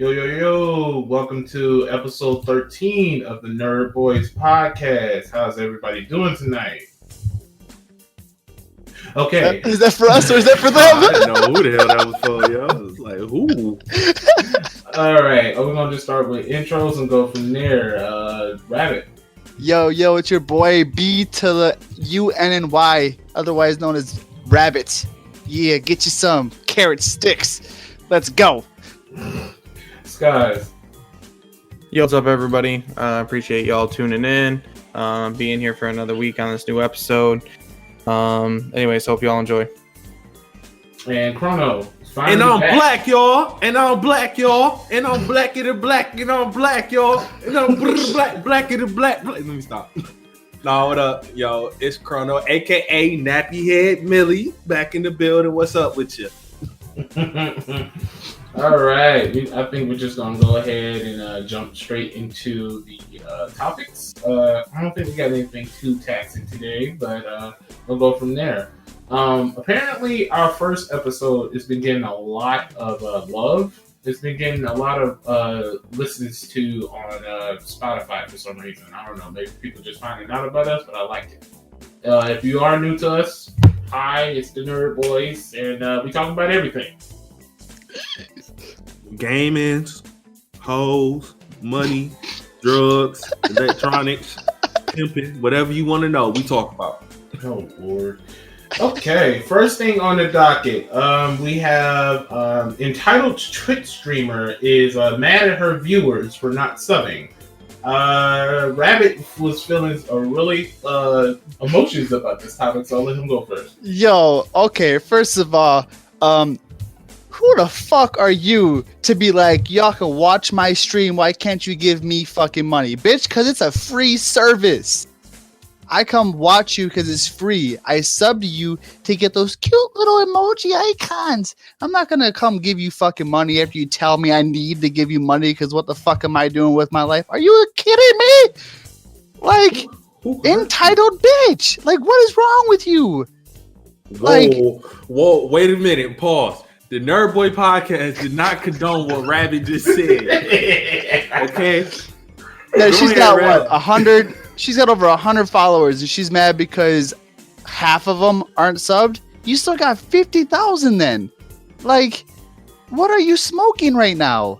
Yo, yo, yo, welcome to episode 13 of the NerdBoisPodcast. How's everybody doing tonight? Okay. Is that for us or is that for them? I didn't know who the hell that was for, yo. I was like, who? All right, we're going to just start with intros and go from there. Rabbit. Yo, it's your boy B to the UNNY, otherwise known as Rabbit. Yeah, get you some carrot sticks. Let's go. Skies. Yo, what's up, everybody? Appreciate y'all tuning in, being here for another week on this new episode. Anyways, hope y'all enjoy. And Chrono. And I'm black, y'all. And I'm black, y'all. And I'm blackity black. And I'm black, y'all. And I'm blackity black. Let me stop. No, what up, yo? It's Chrono, aka Nappy Head Millie, back in the building. What's up with you? All right, I think we're just gonna go ahead and jump straight into the topics. I don't think we got anything too taxing today, but we'll go from there. Apparently, our first episode has been getting a lot of love. It's been getting a lot of listens to on Spotify for some reason. I don't know, maybe people just finding out about us, but I liked it. If you are new to us, hi, it's the Nerd Boys, and we talk about everything. Gaming, hoes, money, drugs, electronics, pimping, whatever you want to know, we talk about. Oh, Lord. Okay, first thing on the docket, we have entitled Twitch streamer is mad at her viewers for not subbing. Rabbit was feeling really emotions about this topic, so I'll let him go first. Yo, okay, first of all, who the fuck are you to be like, y'all can watch my stream, why can't you give me fucking money? Bitch, because it's a free service. I come watch you because it's free. I sub to you to get those cute little emoji icons. I'm not going to come give you fucking money after you tell me I need to give you money because what the fuck am I doing with my life? Are you kidding me? Like, entitled bitch. Like, what is wrong with you? Whoa, wait a minute, pause. The Nerd Boy podcast did not condone what Rabbit just said. Okay? Yeah, she's got what, 100? She's got over 100 followers, and she's mad because half of them aren't subbed. You still got 50,000 then. Like, what are you smoking right now?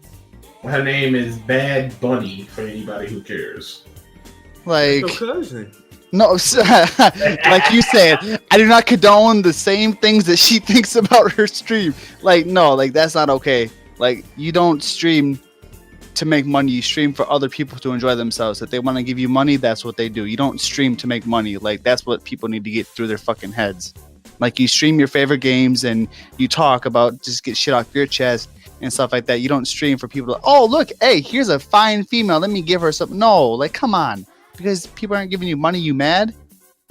Her name is BadBunny, for anybody who cares. Like, That's your cousin. no, like you said, I do not condone the same things that she thinks about her stream. Like, no, like that's not okay. Like, you don't stream to make money. You stream for other people to enjoy themselves. If they want to give you money, that's what they do. You don't stream to make money. Like, that's what people need to get through their fucking heads. Like, you stream your favorite games and you talk about just get shit off your chest and stuff like that. You don't stream for people to, oh, look, hey, here's a fine female, let me give her something. No, like, come on. Because people aren't giving you money, you mad?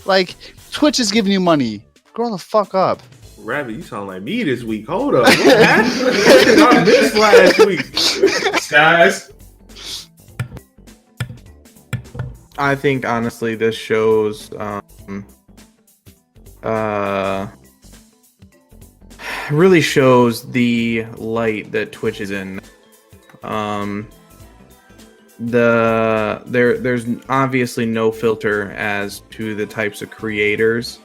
Like, Twitch is giving you money. Grow the fuck up. Rabbit, you sound like me this week. Hold up. What happened? I missed last week. Guys, I think, honestly, this shows really shows the light that Twitch is in. There's obviously no filter as to the types of creators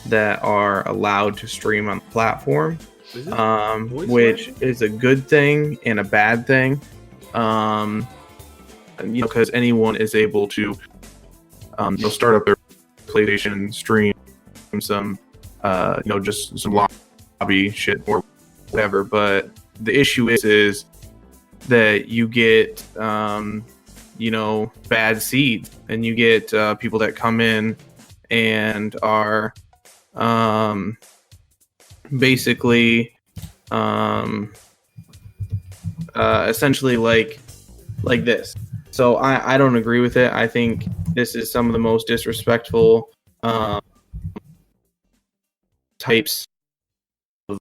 that are allowed to stream on the platform, which is a good thing and a bad thing. Because anyone is able to start up their PlayStation, stream some just some lobby shit or whatever. But the issue is that you get bad seeds, and you get people that come in and are basically essentially like this. So I don't agree with it. I think this is some of the most disrespectful types of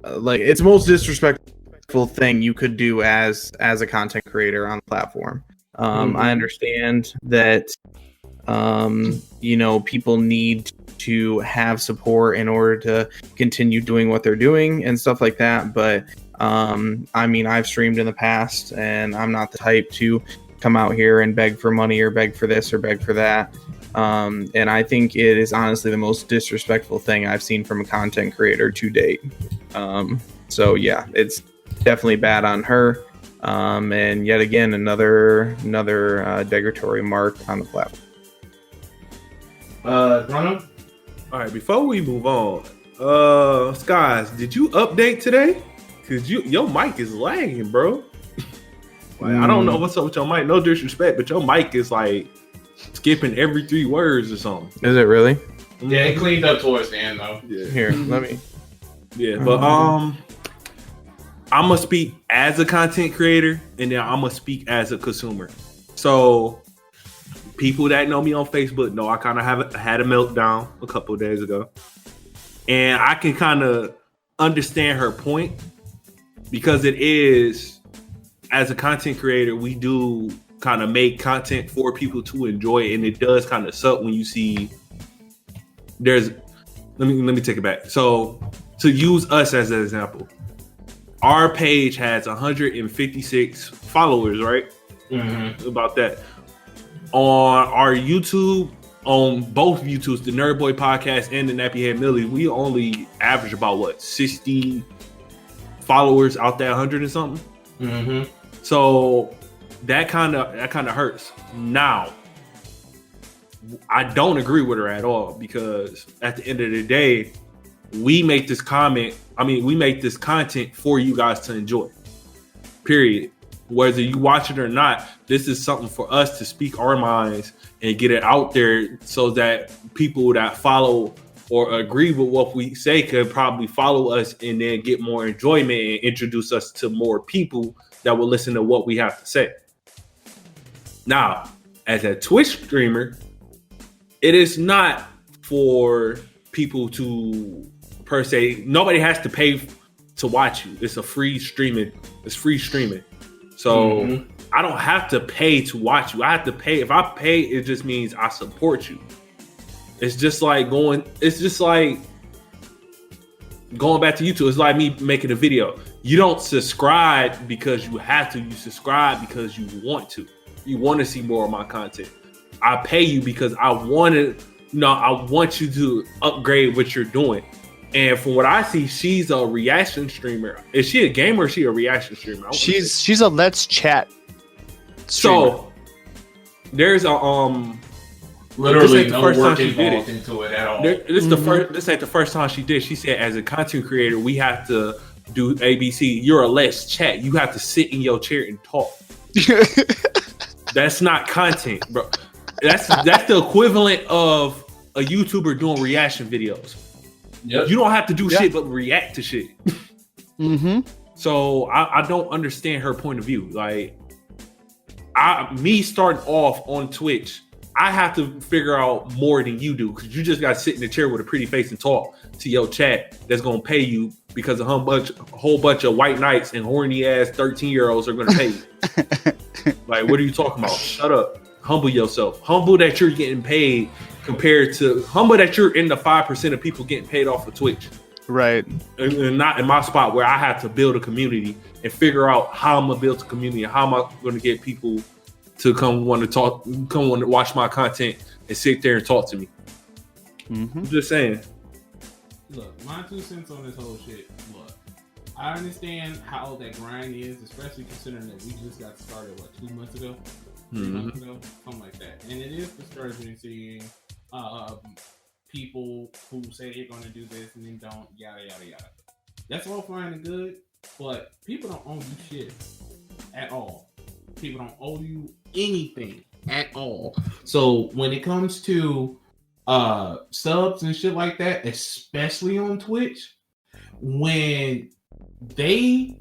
it's the most disrespectful thing you could do as a content creator on the platform. I understand that people need to have support in order to continue doing what they're doing and stuff like that, but I mean, I've streamed in the past, and I'm not the type to come out here and beg for money or beg for this or beg for that. And I think it is honestly the most disrespectful thing I've seen from a content creator to date. So yeah, it's definitely bad on her. And yet again, another derogatory mark on the platform. Bruno? All right, before we move on, Skies, did you update today? Cause your mic is lagging, bro. Like, I don't know what's up with your mic. No disrespect, but your mic is like skipping every 3 words or something. Is it really? Yeah, it cleaned up towards the end though. Yeah. Here, let me. Yeah, but I'm gonna speak as a content creator, and then I'm gonna speak as a consumer. So, people that know me on Facebook know I kind of had a meltdown a couple of days ago, and I can kind of understand her point because it is, as a content creator, we do kind of make content for people to enjoy, and it does kind of suck when you see there's. Let me take it back. So, to use us as an example, our page has 156 followers, right? Mm-hmm. About that. On our YouTube, on both YouTubes, the NerdBoisPodcast and the Nappyhead Millie, we only average about 60 followers out there, 100 and something. Mm-hmm. So that kind of hurts. Now, I don't agree with her at all because at the end of the day, we make this content for you guys to enjoy. Period. Whether you watch it or not, this is something for us to speak our minds and get it out there so that people that follow or agree with what we say could probably follow us and then get more enjoyment and introduce us to more people that will listen to what we have to say. Now, as a Twitch streamer, it is not for people to, per se, nobody has to pay to watch you. It's a free streaming. It's free streaming. So I don't have to pay to watch you. I have to pay. If I pay, it just means I support you. It's just like going back to YouTube. It's like me making a video. You don't subscribe because you have to. You subscribe because you want to. You want to see more of my content. I pay you because I want you to upgrade what you're doing. And from what I see, she's a reaction streamer. Is she a gamer or is she a reaction streamer? She's a Let's Chat streamer. So there's a literally no work involved into it at all. This ain't the first time she did. She said, as a content creator, we have to do ABC. You're a Let's Chat. You have to sit in your chair and talk. That's not content, bro. That's the equivalent of a YouTuber doing reaction videos. Yep. You don't have to do shit but react to shit. So I don't understand her point of view. Like, me starting off on Twitch, I have to figure out more than you do because you just got to sit in the chair with a pretty face and talk to your chat that's gonna pay you because a whole bunch of white knights and horny ass 13-year-olds are gonna pay you. Like, what are you talking about? Shut up. Humble yourself. Humble that you're getting paid humble that you're in the 5% of people getting paid off of Twitch. Right. And not in my spot where I have to build a community and figure out how I'm gonna build a community and how am I gonna get people to come want to watch my content and sit there and talk to me. I'm just saying. Look, my 2 cents on this whole shit. Look, I understand how that grind is, especially considering that we just got started 2 months ago, 3 months ago, something like that. And it is discouraging seeing people who say they're going to do this and then don't, yada yada yada. That's all fine and good, but people don't owe you shit at all. People don't owe you anything at all. So when it comes to subs and shit like that, especially on Twitch, when they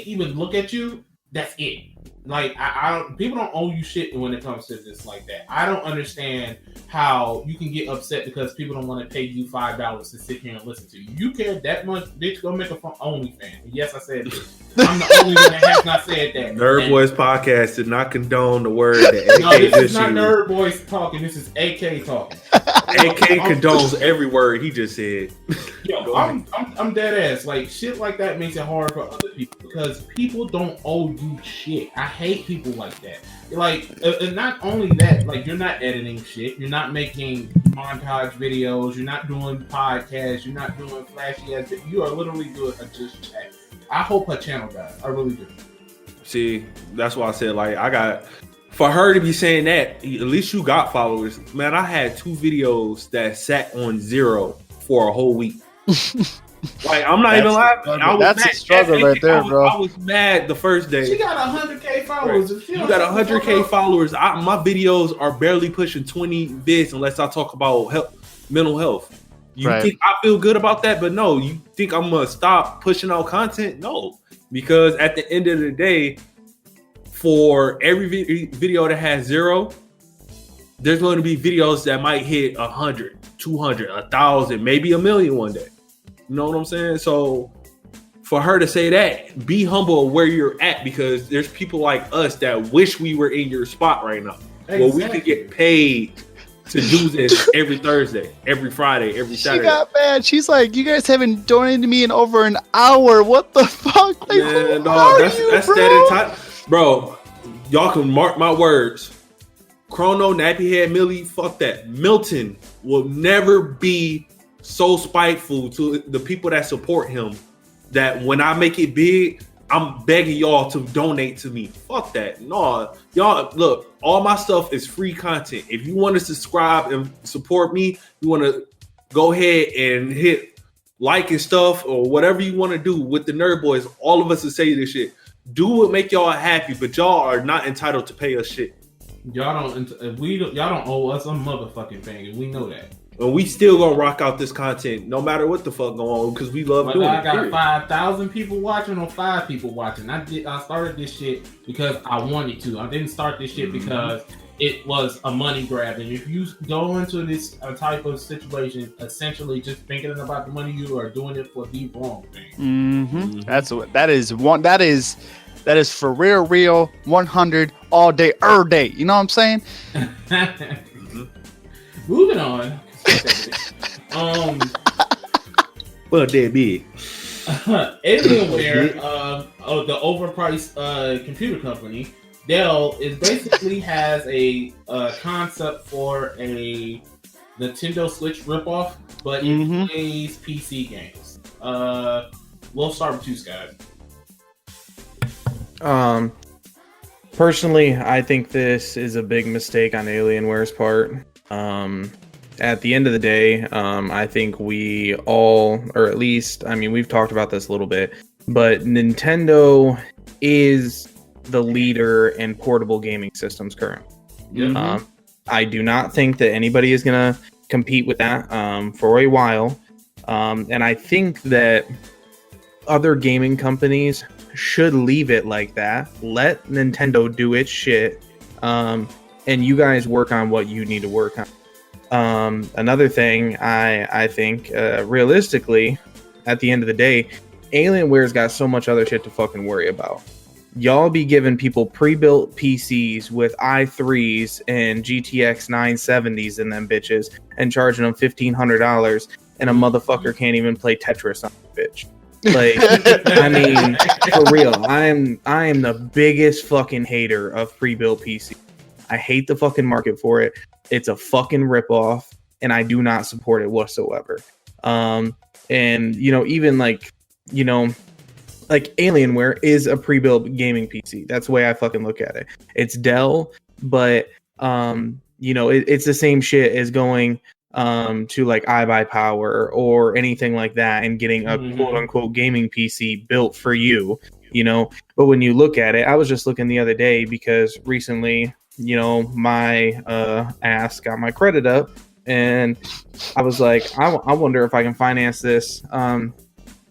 even look at you, that's it. Like I don't. People don't owe you shit when it comes to this like that. I don't understand how you can get upset because people don't want to pay you $5 to sit here and listen to you. You care that much, bitch? Go make a OnlyFans. Yes, I said this. I'm the only one that has not said that. NerdBoisPodcast did not condone the word that no, AK this is not used. NerdBois talking. This is AK talking. AK condones every word he just said. Yo, I'm dead ass. Like shit like that makes it hard for other people because people don't owe you shit. I hate people like that. Like, and not only that, like you're not editing shit. You're not making montage videos. You're not doing podcasts. You're not doing flashy ass. You are literally doing a just chat. I hope her channel dies. I really do. See, that's why I said like I got. For her to be saying that, at least you got followers. Man, I had 2 videos that sat on 0 for a whole week. Like, I'm not even laughing. That's a struggle right there, bro. I was mad the first day. She got 100K followers. Right. You got 100K followers. My videos are barely pushing 20 vids unless I talk about mental health. You think I feel good about that? But no, you think I'm going to stop pushing out content? No. Because at the end of the day, for every video that has 0, there's going to be videos that might hit 100, 200, 1,000, maybe 1,000,000 one day. You know what I'm saying? So for her to say that, be humble where you're at because there's people like us that wish we were in your spot right now. Exactly. Well, we could get paid to do this every Thursday, every Friday, every Saturday. She got mad. She's like, you guys haven't donated me in over an hour. What the fuck? Like, man, dog, that's that entire... Bro, y'all can mark my words. Chrono, Nappyhead, Millie, fuck that. Milton will never be so spiteful to the people that support him that when I make it big, I'm begging y'all to donate to me. Fuck that. No, y'all, look, all my stuff is free content. If you want to subscribe and support me, you want to go ahead and hit like and stuff or whatever you want to do with the Nerd Boys. All of us will say this shit. Do what make y'all happy, but y'all are not entitled to pay us shit. Y'all don't owe us a motherfucking thing, and we know that. And we still gonna rock out this content no matter what the fuck going on because we love doing it. I got 5,000 people watching or 5 people watching. I started this shit because I wanted to. I didn't start this shit because it was a money grab. And if you go into this type of situation, essentially just thinking about the money, you are doing it for the wrong thing. That is for real 100 all day, day. You know what I'm saying? Moving on. Well, they big. Alienware, the overpriced computer company, Dell basically has a concept for a Nintendo Switch ripoff, but it plays PC games. We'll start with you, Scott. Personally, I think this is a big mistake on Alienware's part. At the end of the day, I think we all, or at least, I mean, we've talked about this a little bit, but Nintendo is the leader in portable gaming systems currently. I do not think that anybody is going to compete with that for a while. And I think that other gaming companies should leave it like that. Let Nintendo do its shit. And you guys work on what you need to work on. Another thing, I think, realistically, at the end of the day, Alienware's got so much other shit to fucking worry about. Y'all be giving people pre-built PCs with i3s and GTX 970s in them bitches and charging them $1,500 and a motherfucker can't even play Tetris on the bitch. Like, I mean, for real, I am the biggest fucking hater of pre-built PC. I hate the fucking market for it. It's a fucking ripoff, and I do not support it whatsoever. And, you know, even like Alienware is a pre-built gaming PC. That's the way I fucking look at it. It's Dell, but, you know, it's the same shit as going to like iBuyPower or anything like that and getting a quote-unquote gaming PC built for you, you know. But when you look at it, I was just looking the other day because recently, you know, my ass got my credit up, and I was like, I wonder if I can finance this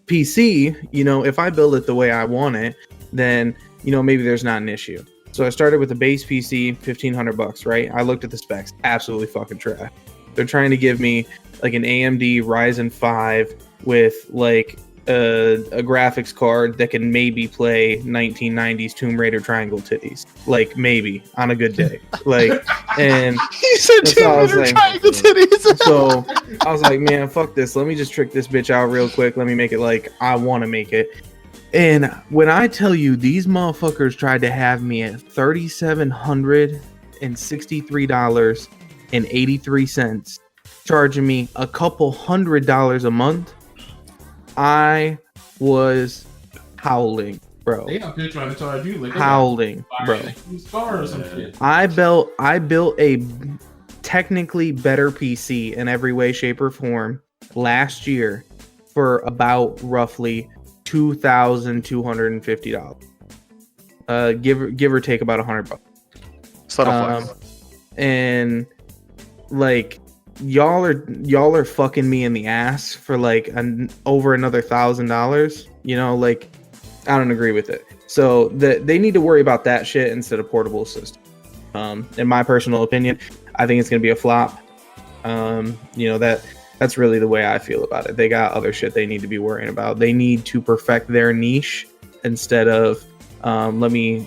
PC. You know, if I build it the way I want it, then maybe there's not an issue. So I started with a base PC, $1,500, right? I looked at the specs, absolutely fucking trash. They're trying to give me like an AMD Ryzen 5 with like a graphics card that can maybe play 1990s Tomb Raider triangle titties, like maybe on a good day. Like, and He said Tomb Raider triangle titties. So I was like, man, fuck this. Let me just trick this bitch out real quick. Let me make it like I want to make it. And when I tell you these motherfuckers tried to have me at $3,763.83, charging me a couple $100 a month, I was howling, bro. They out there trying to charge you like howling, bro. Or some shit. I built a technically better PC in every way, shape, or form last year for about roughly $2,250. Give or take about $100. Subtle flex. And like y'all are fucking me in the ass for like over another $1,000. Like I don't agree with it. So they need to worry about that shit instead of portable systems. In my personal opinion, I think it's gonna be a flop. That's really the way I feel about it. They got other shit they need to be worrying about. They need to perfect their niche instead of let me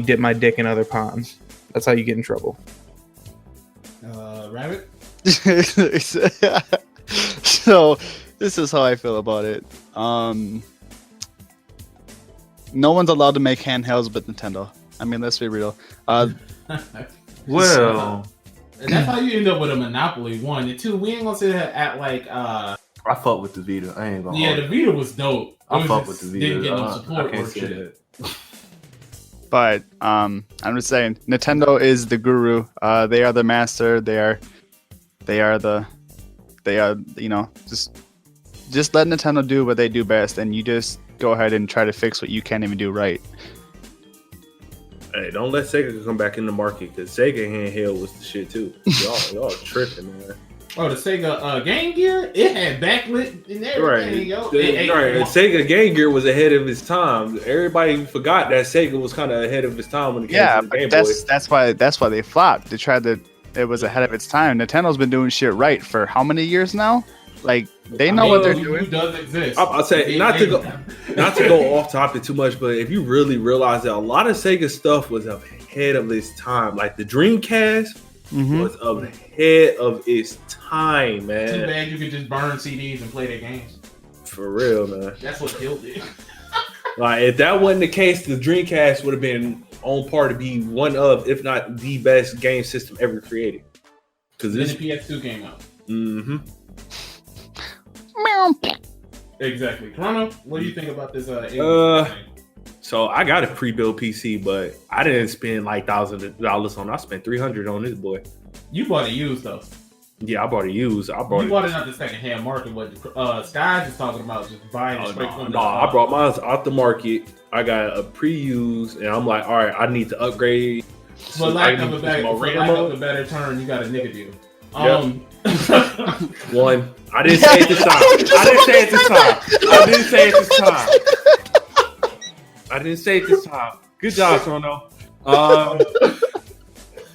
dip my dick in other ponds. That's how you get in trouble. Rabbit? So this is how I feel about it. No one's allowed to make handhelds but Nintendo. I mean, let's be real. Well, and that's how you end up with a monopoly. 1 and 2. We ain't gonna sit here at like. I fuck with the Vita. I ain't gonna. Yeah, the Vita was dope. I fuck with the Vita. Didn't get no support I can't or say shit. that. But I'm just saying, Nintendo is the guru. They are the master. They are just let Nintendo do what they do best, and you just go ahead and try to fix what you can't even do right. Hey, don't let Sega come back in the market, because Sega handheld was the shit too. Y'all tripping, man. Oh, the Sega Game Gear, it had backlit and everything, Right. yo. And Sega Game Gear was ahead of its time. Everybody forgot that Sega was kind of ahead of its time when it came to the Game Boy. That's why they flopped. It was ahead of its time. Nintendo's been doing shit right for how many years now? Like they know what they're doing. Who does exist? I'll say not to go off topic too much, but if you really realize that a lot of Sega stuff was ahead of its time, like the Dreamcast was ahead of its time, man. Too bad you could just burn CDs and play their games. For real, man. That's what killed it. Like if that wasn't the case, the Dreamcast would have been on par to be one of, if not the best game system ever created. Because then the PS2 came out. Exactly. Chrono, what do you think about this? So I got a pre-built PC, but I didn't spend like $1,000 on it. I spent $300 on this boy. You bought it used though. Yeah, I bought it used. You bought it out the second-hand market. What Skies is talking about, just buying it straight from the I brought mine out the market. I got a pre-used, and I'm like, all right, I need to upgrade. For lack of a better term, you got a nigga deal. One, I didn't say it this time. I didn't say it this time. Good job, Chrono.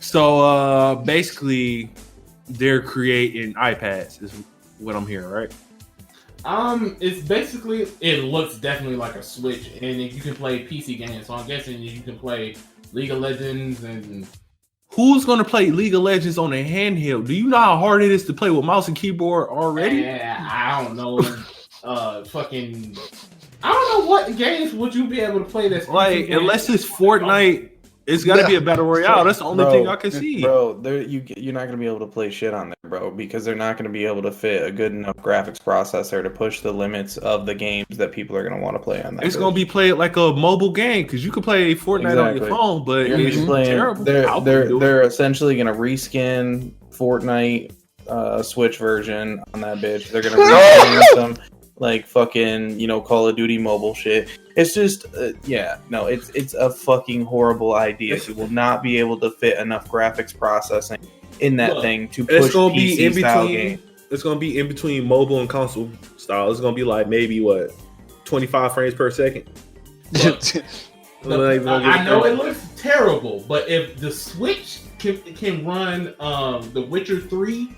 So basically, they're creating iPads, is what I'm hearing, right? It's basically, it looks definitely like a Switch, and you can play PC games. So I'm guessing you can play League of Legends and. Who's gonna play League of Legends on a handheld? Do you know how hard it is to play with mouse and keyboard already? Yeah, I don't know. I don't know what games would you be able to play this. Like, unless it's Fortnite, it's gotta be a battle royale. That's the only thing I can see. Bro, you're not gonna be able to play shit on there, bro, because they're not gonna be able to fit a good enough graphics processor to push the limits of the games that people are gonna want to play on that. It's gonna be played like a mobile game, because you can play Fortnite on your phone, but it's terrible. They're essentially gonna reskin Fortnite Switch version on that bitch. They're gonna reskin some like fucking Call of Duty mobile shit. It's just it's a fucking horrible idea. You will not be able to fit enough graphics processing in that thing to push PC style game. It's gonna be in between mobile and console style. It's gonna be like maybe 25 frames per second. I know it looks terrible, but if the Switch can run The Witcher 3,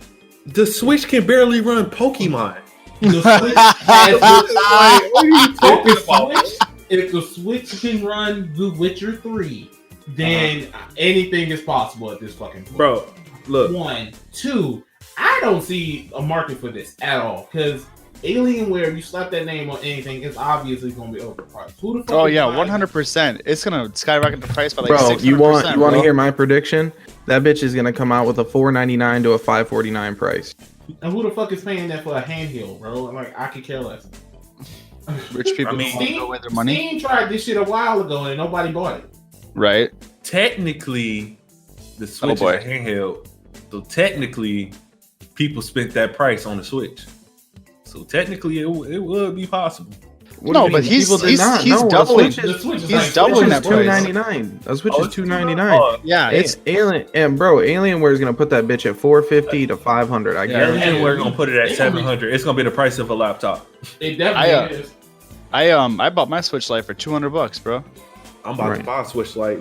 the Switch can barely run Pokemon. the Switch has Like, what are you talking about? if the Switch can run The Witcher 3, then anything is possible at this fucking point. Bro, look. 1, 2, I don't see a market for this at all, because Alienware, you slap that name on anything, it's obviously going to be overpriced. Who the fuck? Oh yeah, 100%. It's gonna skyrocket the price by like Bro, 600%. you want to bro. hear my prediction? That bitch is gonna come out with a $499 to a $549 price. And who the fuck is paying that for a handheld, bro? Like, I could care less. Rich people I mean, don't know where their money, Steam tried this shit a while ago and nobody bought it. right? Technically, the Switch is boy. a handheld. So technically, people spent that price on the Switch. So technically, it would be possible. What No, do you but mean? he's People did not. No, doubling. The Switch is He's like doubling that That's price. $299. That Switch is $299. Yeah, It's Alien, and bro, Alienware is gonna put that bitch at $450 to $500. I guarantee. And we're gonna put it at It's gonna be- $700. It's gonna be the price of a laptop. It definitely is. I bought my Switch Lite for $200, bro. I'm about Right. to buy a Switch Lite.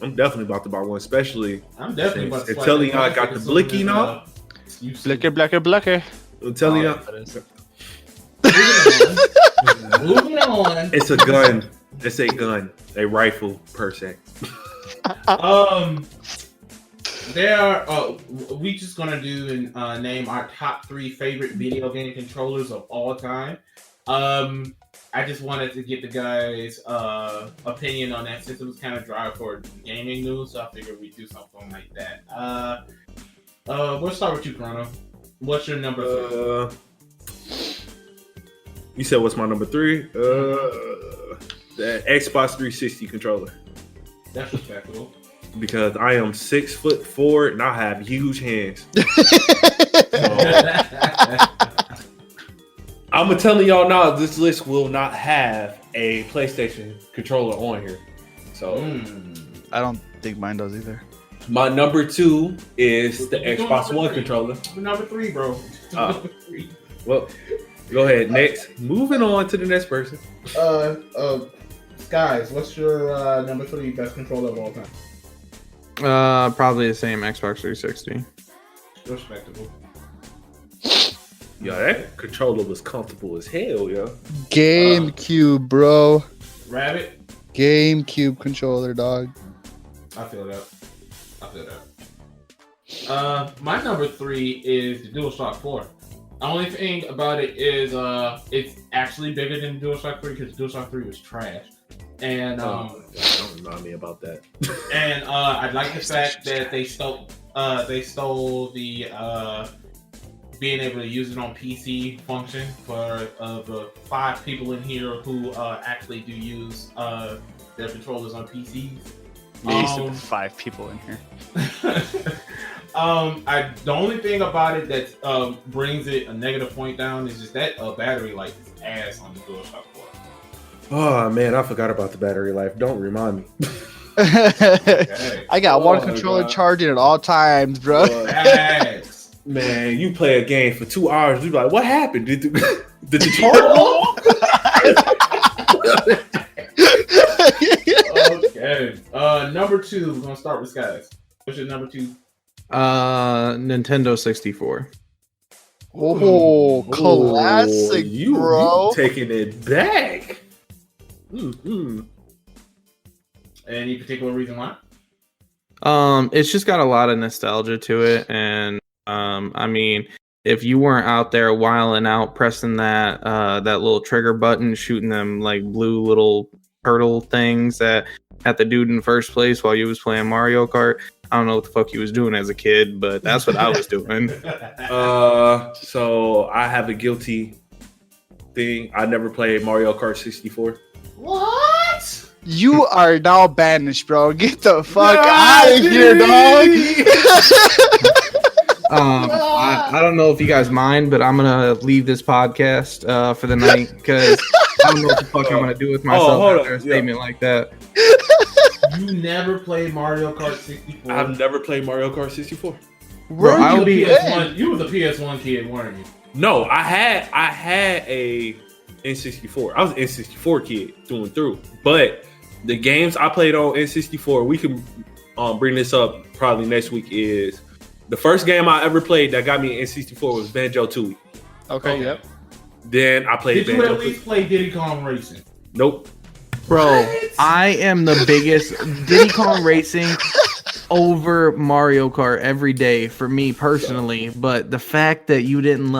I'm definitely about to buy one, especially I'm definitely about to until y'all got the blicky now. Blicker. Until y'all, Moving on. it's a gun. It's a gun, a rifle per se. There are. We just gonna do and name our top 3 favorite video game controllers of all time. I just wanted to get the guys' opinion on that since it was kind of dry for gaming news, so I figured we'd do something like that. We'll start with you, Chrono. What's your number 3? You said what's my number 3? The Xbox 360 controller. That's respectable. Because I am 6'4" and I have huge hands. I'm gonna tell y'all now, this list will not have a PlayStation controller on here. So I don't think mine does either. my number 2 is the Xbox One controller. Number 3, bro. Number 3. Well, go ahead. Next, moving on to the next person. Guys, what's your number 3 best controller of all time? Probably the same Xbox 360. Respectable. Yo, that controller was comfortable as hell, yo. GameCube, bro. Rabbit. GameCube controller, dog. I feel that. My number 3 is the DualShock 4. The only thing about it is it's actually bigger than DualShock 3 because DualShock 3 was trash. And Don't remind me about that. and I like the fact that they stole the being able to use it on PC function for the 5 people in here who actually do use their controllers on PCs. Yeah, 5 people in here. The only thing about it that brings it a negative point down is just that battery life is ass on the DualShock 4. Oh man, I forgot about the battery life. Don't remind me. Okay. I got one controller charging at all times, bro. Ass. Man, you play a game for 2 hours, you be like, what happened? Did the charge go? Okay. Number 2, we're gonna start with Skies. What's your number 2? Nintendo 64. Oh, classic, you, bro. You taking it back. Mm-hmm. Any particular reason why? It's just got a lot of nostalgia to it, and I mean, if you weren't out there whiling out, pressing that little trigger button, shooting them like blue little turtle things at the dude in first place while you was playing Mario Kart, I don't know what the fuck you was doing as a kid, but that's what I was doing. So I have a guilty thing. I never played Mario Kart 64. What? You are now banished, bro. Get the fuck out of here, dog. I don't know if you guys mind, but I'm gonna leave this podcast for the night because I don't know what the fuck I'm gonna do with myself after a statement like that. You never played Mario Kart 64? I've never played Mario Kart 64. Bro, I'll be. You was a PS1 kid, weren't you? No, I had a N64. I was an N64 kid through and through. But the games I played on N64, we can bring this up probably next week. Is the first game I ever played that got me N64 was Banjo-Tooie. Okay, yep. Then I played Did you at least play Diddy Kong Racing? Nope. Bro, What? I am the biggest Diddy Kong Racing over Mario Kart every day for me personally. But the fact that you didn't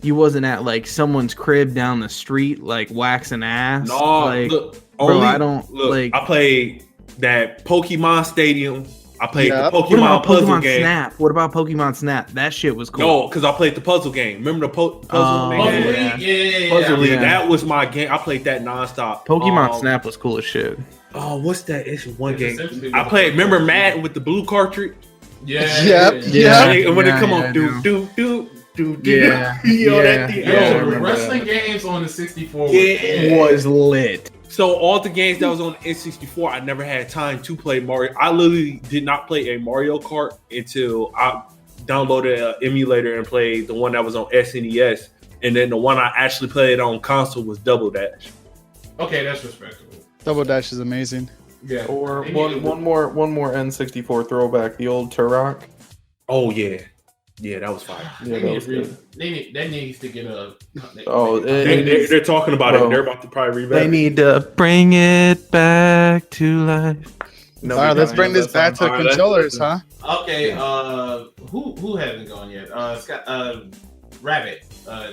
you wasn't at like someone's crib down the street like waxing ass. No, like, look, bro, I don't like. I played that Pokemon Stadium. I played the What Pokemon about puzzle Pokemon game. Snap? What about Pokemon Snap? That shit was cool. No, because I played the puzzle game. Remember the puzzle Puzzle game? League? Puzzle League. Yeah. That was my game. I played that nonstop. Pokemon Snap was cool as shit. Oh, what's that? It's one It's game. essentially I the played. Pokemon Remember League. Madden with the blue cartridge? Yeah. Yep. Yeah. And when it come Yeah, on, I do know. do do do do. Yeah. Yo, that thing. Yo, Yeah, I the remember wrestling games on the 64 Yeah. Was lit. So all the games that was on N64, I never had time to play Mario. I literally did not play a Mario Kart until I downloaded an emulator and played the one that was on SNES. And then the one I actually played on console was Double Dash. Okay, that's respectable. Double Dash is amazing. Yeah. Or They one need- more N64 throwback, the old Turok. Oh yeah, yeah, that was fire. Yeah, They that need was to re- good. that needs to get a. Oh, They're talking about Bro. it. They're about to probably revamp They it. need to bring it back to life. All right, let's bring this back to the All right, controllers, huh? Okay. Who hasn't gone yet? Scott. Rabbit.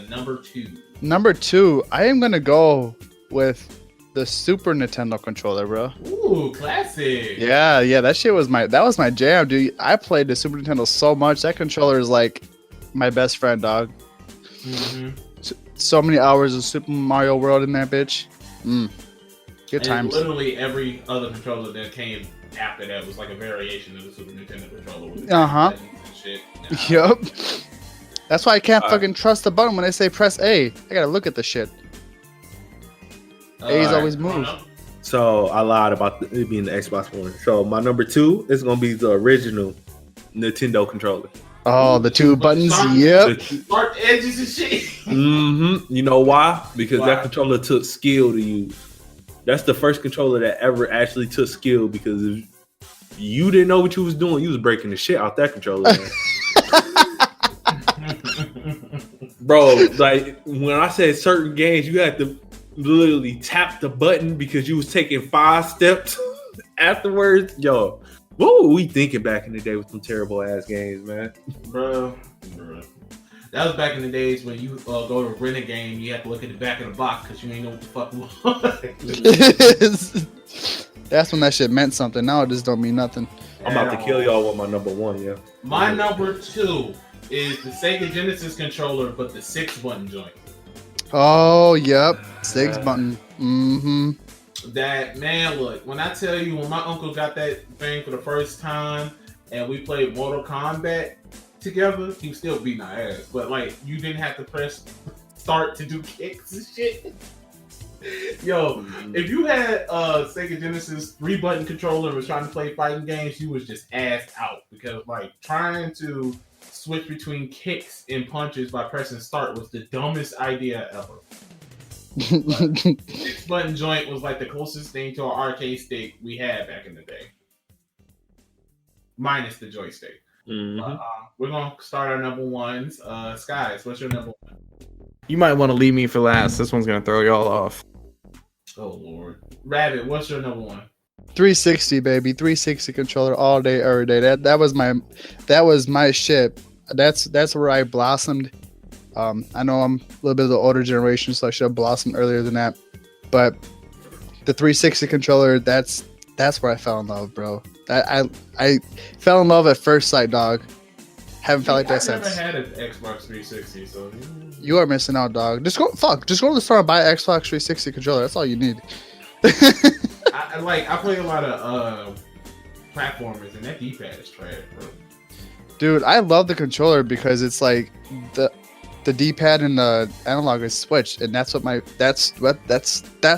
Number 2. Number 2, I am gonna go with the Super Nintendo controller, bro. Ooh, classic. Yeah, that shit was my jam, dude. I played the Super Nintendo so much. That controller is like my best friend, dog. Mm-hmm. So many hours of Super Mario World in that bitch. Good times. Literally every other controller that came after that was like a variation of the Super Nintendo controller. With Uh-huh. buttons and shit. Yup. That's why I can't fucking trust the button when they say press A. I gotta look at the shit. A's always move. So I lied about it being the Xbox One. So my number 2 is gonna be the original Nintendo controller. Oh, the 2 buttons. Yep. Sharp edges and shit. Mm-hmm. You know why? Because Why? that controller took skill to use. That's the first controller that ever actually took skill. Because if you didn't know what you was doing, you was breaking the shit out that controller. Man. Bro, like when I said certain games, you had to literally tap the button because you was taking 5 steps afterwards. Yo, what were we thinking back in the day with some terrible ass games, man? Bro. That was back in the days when you go to rent a game, you have to look at the back of the box because you ain't know what the fuck it was. That's when that shit meant something. Now it just don't mean nothing. I'm about to kill y'all with my number 1, yeah. My number 2 is the Sega Genesis controller, but the 6-button joint. Oh, yep. 6 button. Mm-hmm. That, man, look, when I tell you, when my uncle got that thing for the first time and we played Mortal Kombat together, he was still beating our ass. But, like, you didn't have to press start to do kicks and shit. Yo, if you had a Sega Genesis 3-button controller and was trying to play fighting games, you was just assed out. Because, like, trying to switch between kicks and punches by pressing start was the dumbest idea ever. 6-button joint was like the closest thing to an arcade stick we had back in the day. Minus the joystick. Mm-hmm. We're going to start our number 1s. Skies, what's your number 1? You might want to leave me for last. This one's gonna throw y'all off. Oh, Lord. Rabbit, what's your number 1? 360, baby. 360 controller all day, every day. That was my shit. That's where I blossomed. I know I'm a little bit of the older generation, so I should have blossomed earlier than that. But the 360 controller, that's where I fell in love, bro. I fell in love at first sight, dog. Haven't felt like that I've never since. had an Xbox 360, so You are missing out, dog. Just go to the store and buy an Xbox 360 controller. That's all you need. I play a lot of platformers, and that D-pad is trash, bro. Dude, I love the controller because it's like the D-pad and the analog is switched, and that's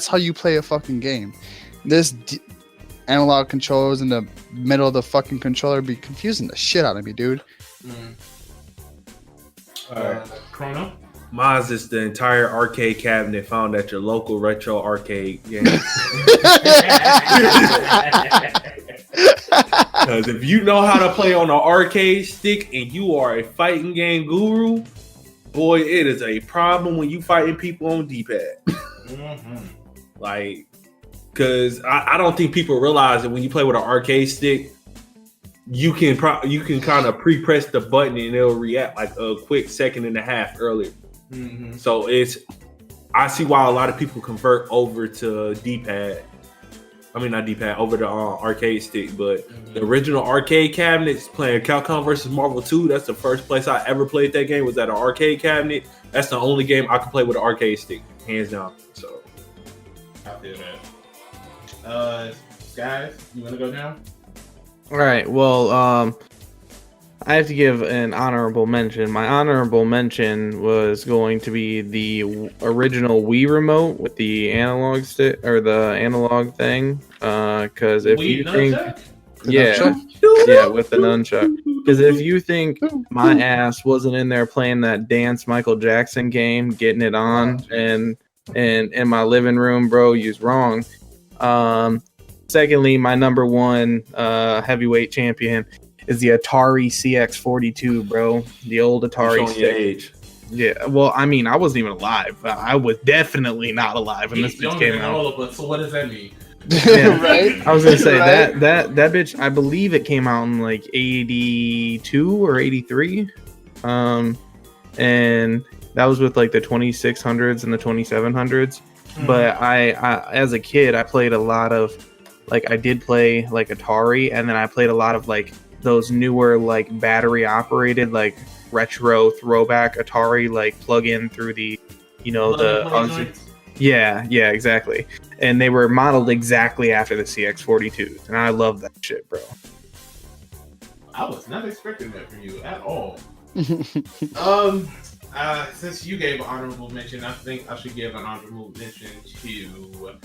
how you play a fucking game. This analog controllers in the middle of the fucking controller be confusing the shit out of me, dude. Chrono? Mine's is the entire arcade cabinet found at your local retro arcade game. Because if you know how to play on an arcade stick and you are a fighting game guru, boy, it is a problem when you fighting people on D-pad. Like, because I don't think people realize that when you play with an arcade stick, you can kind of pre-press the button and it'll react like a quick second and a half earlier. So I see why a lot of people convert over to D-pad. I mean, not D-pad, over the arcade stick. But the original arcade cabinets, playing Capcom versus Marvel 2, that's the first place I ever played that game, was at an arcade cabinet. That's the only game I can play with an arcade stick, hands down. So I feel that. Guys, you want to go down? All right. Well, I have to give an honorable mention. My honorable mention was going to be the original Wii remote with the analog stick or the analog thing. Because if you think, yeah, with the nunchuck. Because if you think my ass wasn't in there playing that dance Michael Jackson game, getting it on, and in my living room, bro, you's wrong. Secondly, my number one heavyweight champion is the Atari CX42, bro. The old Atari stick. Your age. Yeah, well, I mean, I wasn't even alive. I was definitely not alive when this bitch came out. So what does that mean? Yeah. Right? I was gonna say Right? that bitch. I believe it came out in like 82 or 83, and that was with like the 2600s and the 2700s. But I as a kid, I played a lot of I did play like Atari, and then I played a lot of like those newer like battery operated like retro throwback Atari like plug in through the yeah exactly, and they were modeled exactly after the CX42s, and I love that shit, bro. I was not expecting that from you at all. Since you gave an honorable mention, I think I should give an honorable mention to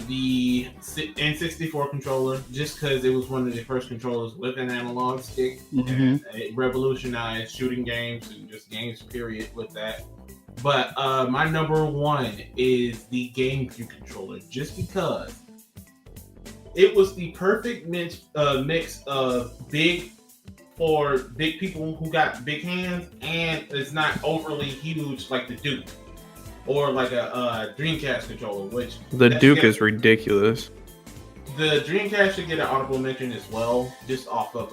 the N64 controller, just because it was one of the first controllers with an analog stick, and it revolutionized shooting games and just games period with that. But my number one is the GameCube controller, just because it was the perfect mix of big for big people who got big hands, and it's not overly huge like the Duke or like a Dreamcast controller, which The Duke is ridiculous. The Dreamcast should get an honorable mention as well, just off of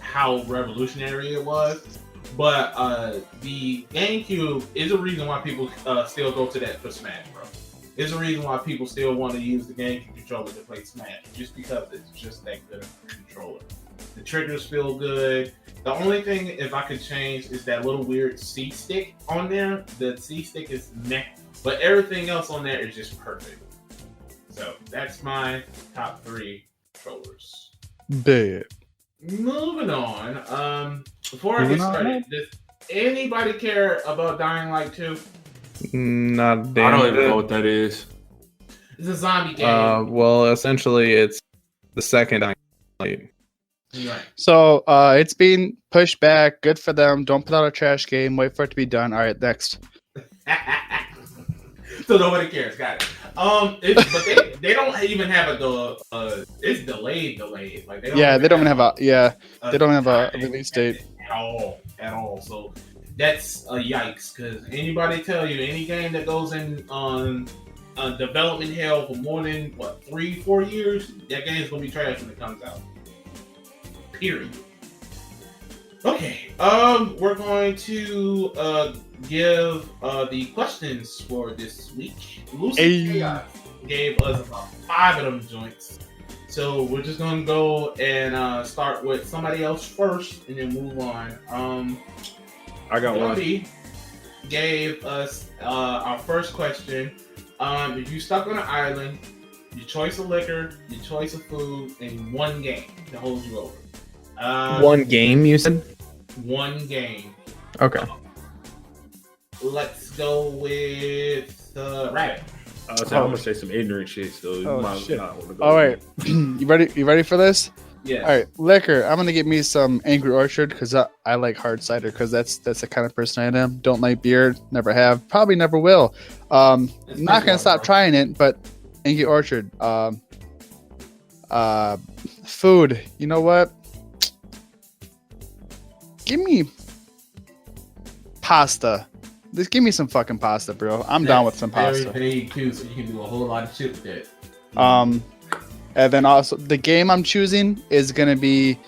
how revolutionary it was. But the GameCube is a reason why people still go to that for Smash, bro. It's a reason why people still want to use the GameCube controller to play Smash, just because it's just that good of a controller. The triggers feel good. The only thing, if I could change, is that little weird C stick on there. The C stick is meh, but everything else on there is just perfect. So that's my top 3 controllers. Bad. Moving on. Before I get started, does anybody care about Dying Light 2? Not damn. I don't even know what that is. It's a zombie game. Well, essentially, it's the second Dying Light. Right. So it's being pushed back. Good for them. Don't put out a trash game. Wait for it to be done. All right, next. So nobody cares. Got it. But they don't even have it's delayed. Like they don't even have a release date at all. So that's a yikes. Because anybody tell you any game that goes in on development hell for more than 3-4 years, that game's gonna be trash when it comes out. Period. Okay. We're going to give the questions for this week. Lucy Chaos gave us about 5 of them joints. So we're just gonna go and start with somebody else first and then move on. I got one. Gave us our first question. If you stuck on an island, your choice of liquor, your choice of food, and one game to hold you over. One game, you said? One game. Okay. Let's go with Rabbit. I'm gonna say some ignorant shit, so you might shit. not want to go. All right, you ready? You ready for this? Yeah. All right, liquor. I'm gonna get me some Angry Orchard because I like hard cider because that's the kind of person I am. Don't like beer, never have, probably never will. It's Not gonna water, stop bro. trying it, but Angry Orchard. Food. You know what? Give me pasta. Just give me some fucking pasta, bro. I'm down with some pasta. Very vague too, so you can do a whole lot of shit with it. And then also the game I'm choosing is gonna be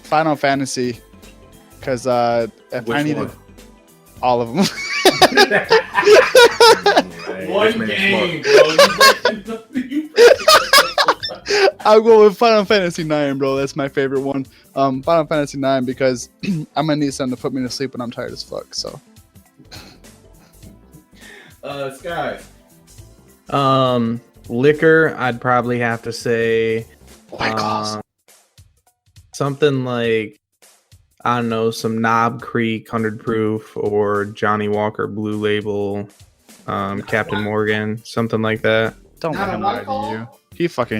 Final Fantasy, because if Which I need one? all of them. Hey, One this man is game, smart. bro. I'll go with Final Fantasy 9, bro. That's my favorite one. Final Fantasy 9 because I'm gonna need something to put me to sleep when I'm tired as fuck. So Sky. Liquor, I'd probably have to say White Claws. something like, I don't know, some Knob Creek 100 Proof or Johnny Walker Blue Label, Captain Morgan, something like that. Don't Not let a him White lie to Claw? you.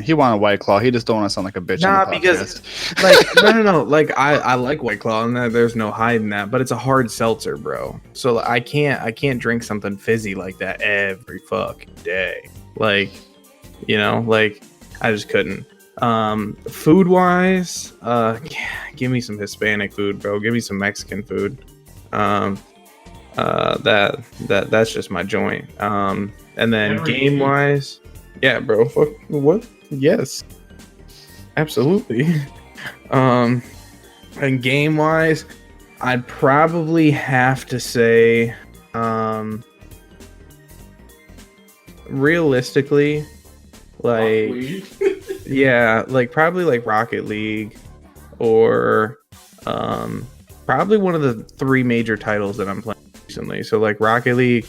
He wanted White Claw. He just don't want to sound like a bitch. Nah, on the because podcast. like no. Like I like White Claw, and there's no hiding that. But it's a hard seltzer, bro. So I can't drink something fizzy like that every fucking day. Like, you know, like I just couldn't. Food wise, give me some Hispanic food, bro. Give me some Mexican food. That's just my joint. And then Every game wise, yeah, bro. What? Yes, absolutely. And game wise, I'd probably have to say, realistically, like, yeah, like probably like Rocket League, or probably one of the 3 major titles that I'm playing recently. So like Rocket League,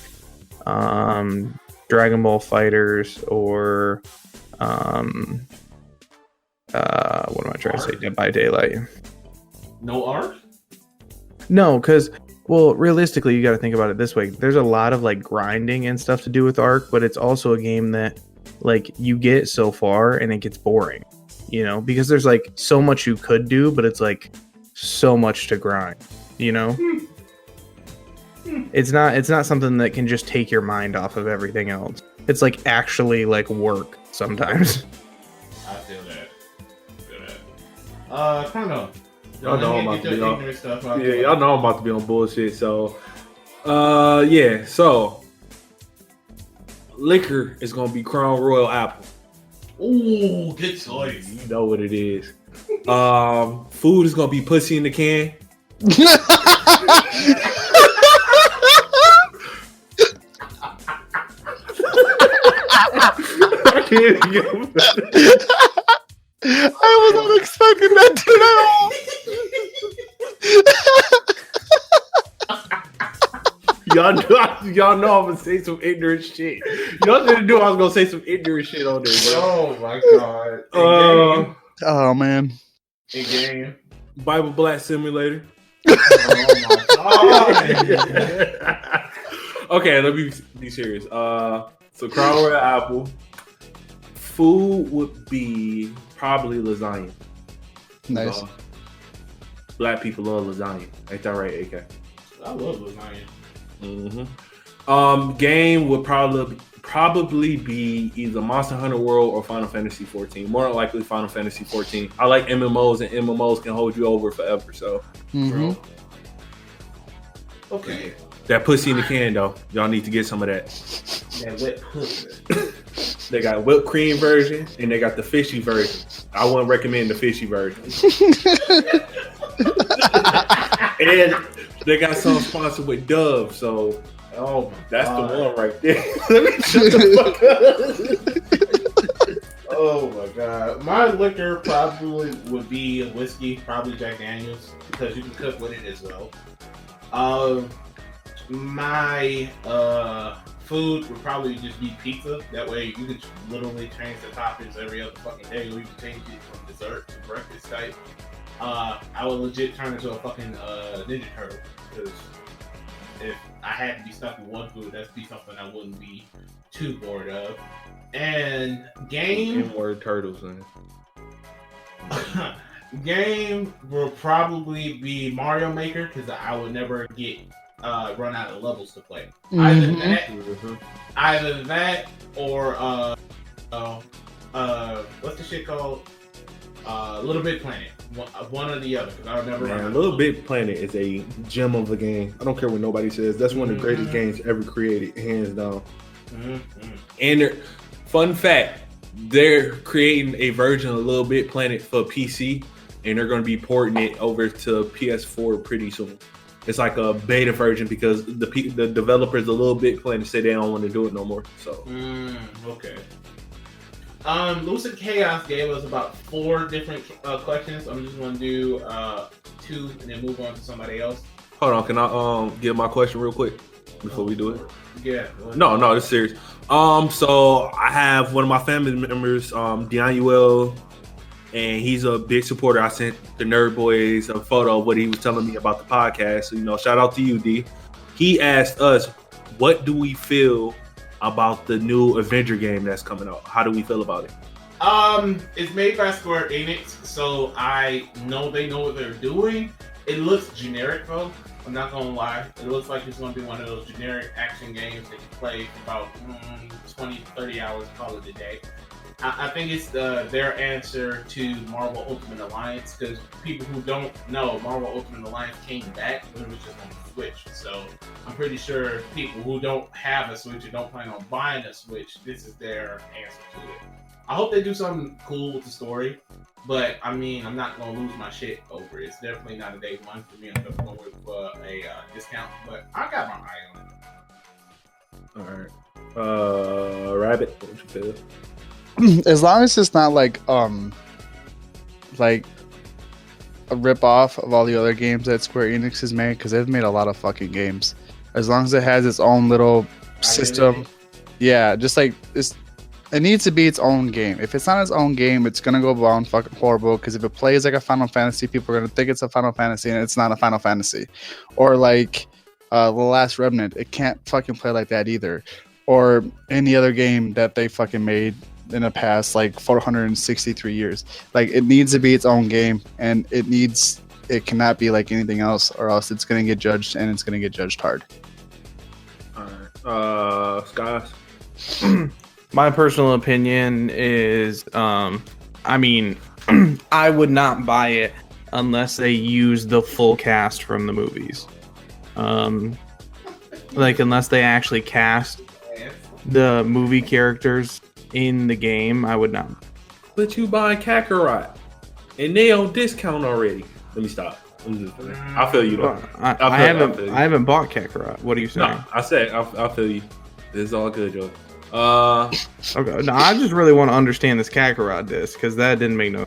Dragon Ball Fighters, or what am I trying to say? Dead by Daylight. No art? No, because, well, realistically, you got to think about it this way. There's a lot of like grinding and stuff to do with Ark, but it's also a game that like you get so far and it gets boring, you know, because there's like so much you could do, but it's like so much to grind, you know. It's not something that can just take your mind off of everything else. It's like actually like work sometimes. I feel that. Chrono. Y'all know I'm about to be on. ignorant stuff out Yeah, there. y'all know I'm about to be on bullshit. So, yeah. So, liquor is gonna be Crown Royal Apple. Ooh, good choice. You know what it is. Food is gonna be pussy in the can. I can't get I was not expecting that y'all know I'm gonna say some ignorant shit. Y'all didn't know I was gonna say some ignorant shit on there, bro. Oh my god. Oh man. In game. Bible Black Simulator. Oh my god. Okay, let me be serious. So Crown Royal Apple. Food would be probably lasagna. Nice. Black people love lasagna. Ain't that right, AK? I love lasagna. Mm-hmm. Game would probably be either Monster Hunter World or Final Fantasy 14. More than likely Final Fantasy 14. I like MMOs, and MMOs can hold you over forever. So, Mhm. Okay. that pussy in the can, though. Y'all need to get some of that. That wet pussy. They got whipped cream version, and they got the fishy version. I wouldn't recommend the fishy version. And they got some sponsored with Dove, so Oh, that's God. the one right there. Let me shut the fuck up. Oh my god. My liquor probably would be whiskey, probably Jack Daniels, because you can cook with it as well. My food would probably just be pizza. That way you can literally change the toppings every other fucking day, or you can change it from dessert to breakfast type. I would legit turn into a fucking Ninja Turtle, because if I had to be stuck with one food, that'd be something I wouldn't be too bored of. And game, N-word turtles, man. Game will probably be Mario Maker because I would never get run out of levels to play. Either that or what's the shit called? Little Big Planet. One or the other. Because I would never run out of Little Big Planet is a gem of a game. I don't care what nobody says. That's one of the greatest games ever created, hands down. And fun fact, they're creating a version of Little Big Planet for PC, and they're going to be porting it over to PS4 pretty soon. It's like a beta version because the developers of Little Big Planet say they don't want to do it no more. So okay. Lucid Chaos gave us about 4 different questions. I'm just going to do 2 and then move on to somebody else. Hold on, can I give my question real quick before we do it? Yeah. No, it's serious. So I have one of my family members, Dianuel, and he's a big supporter. I sent the NerdBois a photo of what he was telling me about the podcast. So, shout out to you, D. He asked us, what do we feel about the new Avenger game that's coming out? How do we feel about it? It's made by Square Enix, so I know they know what they're doing. It looks generic though. I'm not gonna lie. It looks like it's gonna be one of those generic action games that you play for about 20, 30 hours, call it a day. I think it's their answer to Marvel Ultimate Alliance, because people who don't know, Marvel Ultimate Alliance came back, but it was just on the Switch. So I'm pretty sure people who don't have a Switch or don't plan on buying a Switch, this is their answer to it. I hope they do something cool with the story, but I mean, I'm not gonna lose my shit over it. It's definitely not a day one for me. I'm gonna go with a discount, but I got my eye on it. All right. Rabbit, what you feel? As long as it's not like a rip off of all the other games that Square Enix has made, because they've made a lot of fucking games. As long as it has its own little system, yeah, just like it's. It needs to be its own game. If it's not its own game, it's gonna go down fucking horrible. Because if it plays like a Final Fantasy, people are gonna think it's a Final Fantasy, and it's not a Final Fantasy. Or like The Last Remnant, it can't fucking play like that either. Or any other game that they fucking made in the past like 463 years. Like, it needs to be its own game, and it cannot be like anything else, or else it's gonna get judged, and it's gonna get judged hard. All right, Skies. My personal opinion is, I mean, I would not buy it unless they use the full cast from the movies. Like, unless they actually cast the movie characters in the game, I would not. But you buy Kakarot, and they on discount already. Let me stop. I feel you though. I haven't bought Kakarot. What are you saying? No, I said I feel you. It's all good, Joe. Okay. No, I just really want to understand this Kakarot disc, because that didn't make no.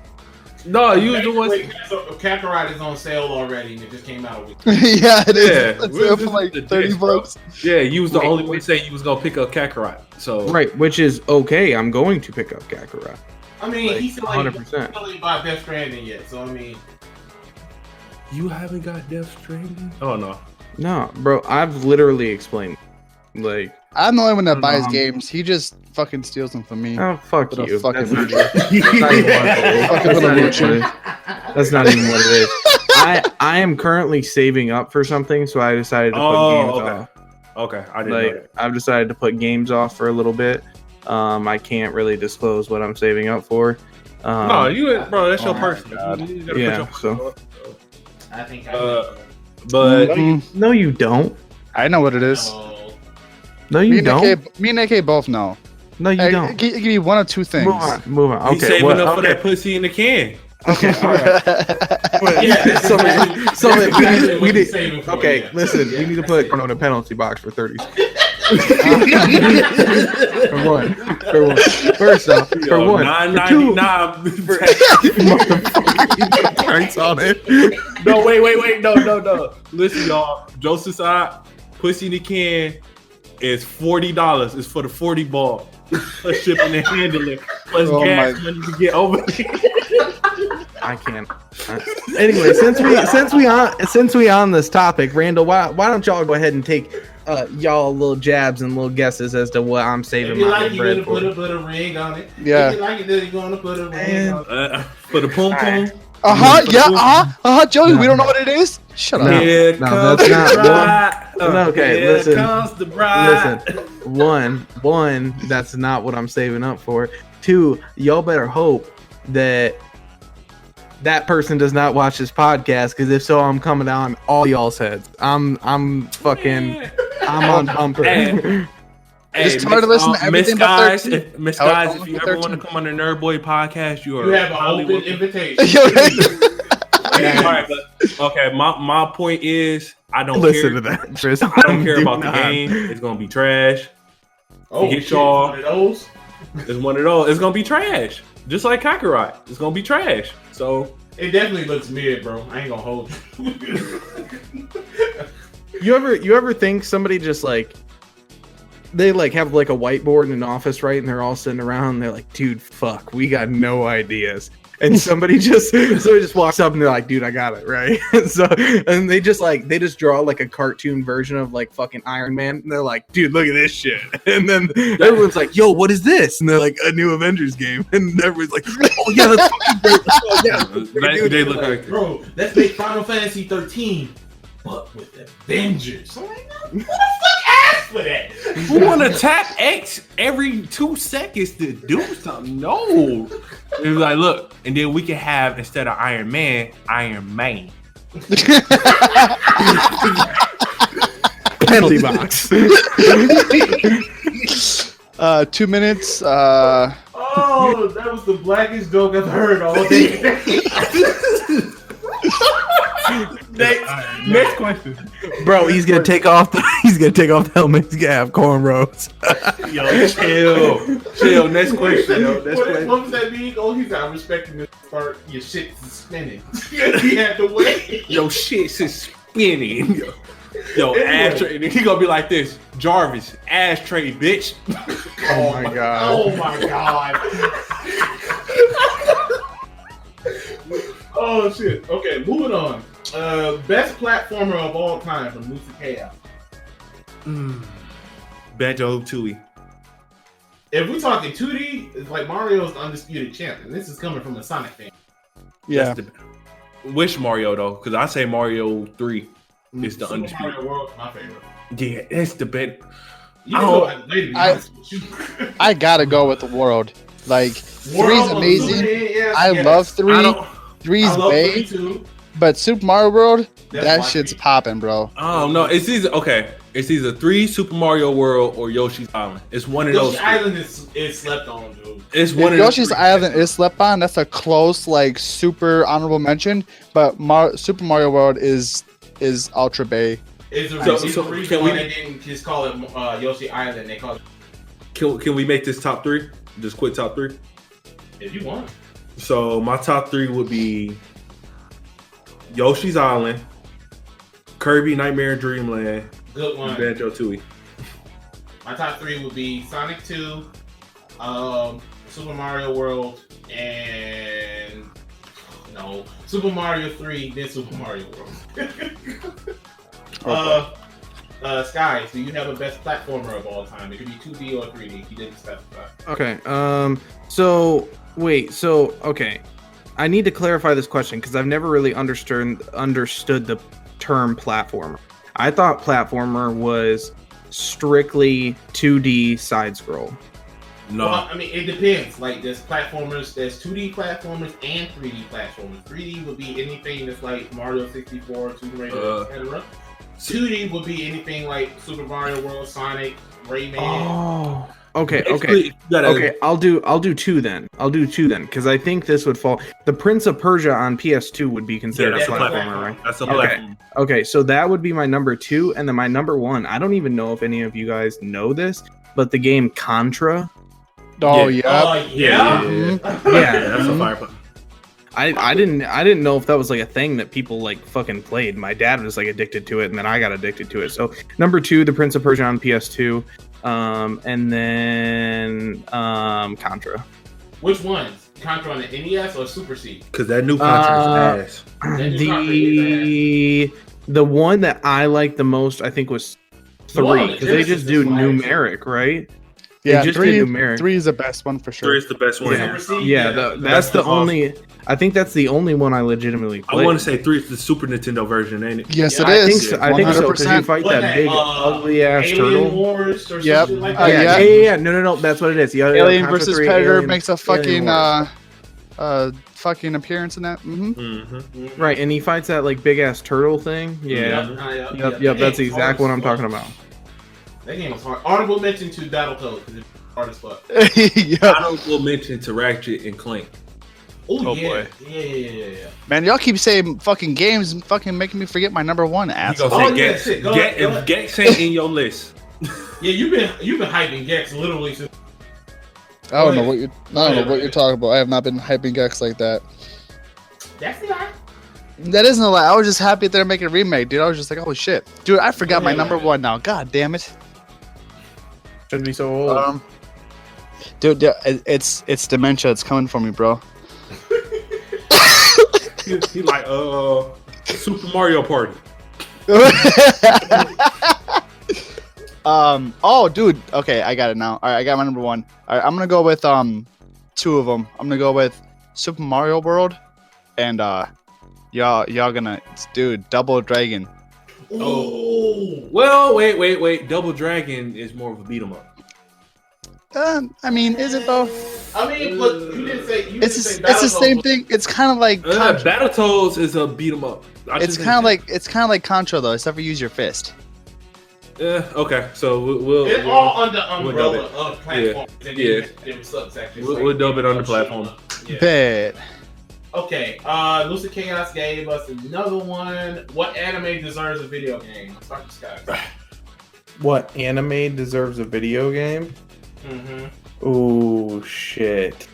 No, you was the one. So Kakarot is on sale already, and it just came out a week. Yeah, it is. Yeah, It's for like $30. Yeah, you was the only one saying you was gonna pick up Kakarot. So Right, which is okay. I'm going to pick up Kakarot. I mean, Like, he still 100%. ain't bought Death Stranding yet, so I mean, you haven't got Death Stranding? Oh no. No, bro, I've literally explained. Like, I'm the only one that buys games. He just fucking steals them from me. oh, fuck What a you. fucking That's not even what it is. That's not even what it is. I am currently saving up for something, so I decided to put games off. Okay, I didn't know that. I've decided to put games off for a little bit. I can't really disclose what I'm saving up for. No, bro, that's your my person. God. You gotta Yeah, put your so- I think but No, you don't. I know what it is. No, Me you and don't. AK both know. No, you Hey, don't. give me one of two things. Move on. he's Okay, saving what? up for Okay. that pussy in the can. Okay, all right. Yeah, So we need. Saving for, Okay, yeah. listen. We need to put on a penalty box for 30. For one. First off, for one. $9.99. Price on it. No, wait. No. Listen, y'all. Joseph side, pussy in the can is $40. It's for the 40 ball. Plus shipping and handling. Plus gas money to get over there. I can't. Anyway, since we on this topic, Randall, why don't y'all go ahead and take y'all little jabs and little guesses as to what I'm saving If you my like, you're bread gonna for. put a ring on it. Yeah. If you like it, then you're gonna put a ring on it. For the pom pom. Joey, No. we don't know what it is? Shut No. up. Here no, comes that's not the bride. No, okay, Here listen. comes the bride. Listen, one, that's not what I'm saving up for. Two, y'all better hope that person does not watch this podcast, because if so, I'm coming down all y'all's heads. I'm on bumper. Hey, Just tell her to listen to everything Miss but Guys, 13. Miss Tell her Guys, to if you listen ever to want to come on the Nerd Boy podcast, you are You have an highly open welcome. invitation. All right, but okay, my point is, I don't Listen care. to that, Chris. I don't care Do about the not. game. It's gonna be trash. Oh, Get shit, y'all. one of those. It's one of those. It's gonna be trash, just like Kakarot. It's gonna be trash. So It definitely looks mid, bro. I ain't gonna hold you. You ever think somebody just like they like have like a whiteboard in an office, right? And they're all sitting around and they're like, dude, fuck, we got no ideas. And somebody just walks up and they're like, dude, I got it, right? And they just draw like a cartoon version of like fucking Iron Man, and they're like, dude, look at this shit. And then everyone's like, yo, what is this? And they're like, a new Avengers game. And everyone's like, oh yeah, that's fucking great. Oh, yeah. they look like Bro, let's make Final Fantasy 13, but with Avengers. I'm like, who the fuck asked for that? who want to tap X every 2 seconds to do something? No. It was like, look, and then we can have, instead of Iron Man, Iron Man. Penalty box. 2 minutes. Oh, that was the blackest joke I've heard all day. Next question. Bro, he's gonna take off the helmet. He's gonna have cornrows. Yo, chill. Next question. Yo. Next What question. was that mean? Oh, he's not respecting this part. Your shit's spinning. He had to wait. Yo, shit is spinning. Yo, Anyway. ashtray. He gonna be like this. Jarvis, ashtray, bitch. Oh my god. Oh my god. Oh shit. Okay, moving on. Best platformer of all time from Lucy Chaos. Banjo Tooie. If we're talking 2D, it's like Mario's the undisputed champion. This is coming from a Sonic fan. Yeah. Which Mario though? Because I say Mario 3 is the Super undisputed. Mario World, my favorite. Yeah, that's the best. You can go back later, to be honest with you. I gotta go with the world. Like, three's World of amazing. Lucy, yes, I yes. love three. I don't. Three's I love 3 bae. too. But Super Mario World, That's that my shit's favorite. popping, bro. Oh no, it's either okay. It's either 3 Super Mario World or Yoshi's Island. It's one of those. Yoshi Island is slept on, dude. It's If one of Yoshi's those. Island is slept on, that's a close, like, super honorable mention. But Super Mario World is ultra bae. Is the So reason can why we- they didn't just call it Yoshi Island? They call it Can we make this top 3? Just quick top 3. if you want. So my top 3 would be Yoshi's Island, Kirby Nightmare Dreamland, Good one. and Banjo Tooie. My top 3 would be Sonic 2, Super Mario World, and Super Mario 3, then Super Mario World. Skies, do you have a best platformer of all time? It could be 2D or 3D. You didn't specify. Okay. Okay. I need to clarify this question because I've never really understood the term platformer. I thought platformer was strictly 2D side scroll. No, Well, I mean, it depends. Like, there's 2D platformers and 3D platformers. 3D would be anything that's like Mario 64, Super Mario, etc. 2D would be anything like Super Mario World, Sonic, Rayman. Oh. Okay. Basically, you gotta- Okay, I'll do 2 then. Because I think this would fall. The Prince of Persia on PS2 would be considered that's a a platformer, right? That's a Okay. platform. Okay, so that would be my number 2, and then my number 1. I don't even know if any of you guys know this, but the game Contra. Oh, Yeah. yeah. Yeah. Yeah, That's a fire button. I didn't know if that was like a thing that people like fucking played. My dad was like addicted to it, and then I got addicted to it. So number 2, the Prince of Persia on PS2, and then Contra. Which ones? Contra on the NES or Super C? Because that new Contra is ass. That new Contra is The one that I liked the most, I think, was 3 because they just do numeric, right? Yeah, just three. did numeric. 3 is the best one for sure. 3 is the best one. That's the only. I think that's the only one I legitimately I played. want to say 3 is the Super Nintendo version, ain't it? Yes, Yeah, it I is. think so. I think so because you 100%. fight What that big ugly ass Alien turtle. Wars or Yep. something like Yeah. that. No. That's what it is. Yeah, Alien Contra versus 3, Predator Alien- makes a Alien fucking Wars. fucking appearance in that. Mm-hmm. Mm-hmm. Right, and he fights that like big ass turtle thing. Yeah. Yep. That's the exact one I'm talking about. That game was hard. Honorable mention to Battletoads because it's hard as fuck. Yep. Honorable mention to Ratchet and Clank. Oh Oh, yeah. boy. Yeah. Man, y'all keep saying fucking games and fucking making me forget my number one You asshole. gonna Oh, say yeah, Gex? shit. Go ahead. If Gex ain't in your list, Yeah, you've been hyping Gex literally since. I don't know what you're talking about. I have not been hyping Gex like that. That's the guy. That isn't a lie. I was just happy they're making a remake, dude. I was just like, oh shit, dude. I forgot my number one now. God damn it. Shouldn't be so old. Dude, yeah, it's dementia. It's coming for me, bro. he like Super Mario Party. Oh, dude. Okay, I got it now. All right, I got my number one. All right, I'm gonna go with 2 of them. I'm gonna go with Super Mario World, and y'all gonna, dude, Double Dragon. Oh. Well, wait. Double Dragon is more of a beat 'em up. I mean, is it though? I mean, but you didn't say. It's the same thing. It's kind of like Contra. Battletoads is a beat 'em up. It's kind of like Contra though, except for use your fist. Okay, so we'll It's all under umbrella dub of platforms. Yeah. Them subs actually. We'll dub it on the platform. Yeah. Bad. Okay, Lucid Chaos gave us another one. What anime deserves a video game? Start with Scott. What anime deserves a video game? Mm-hmm. Ooh, shit.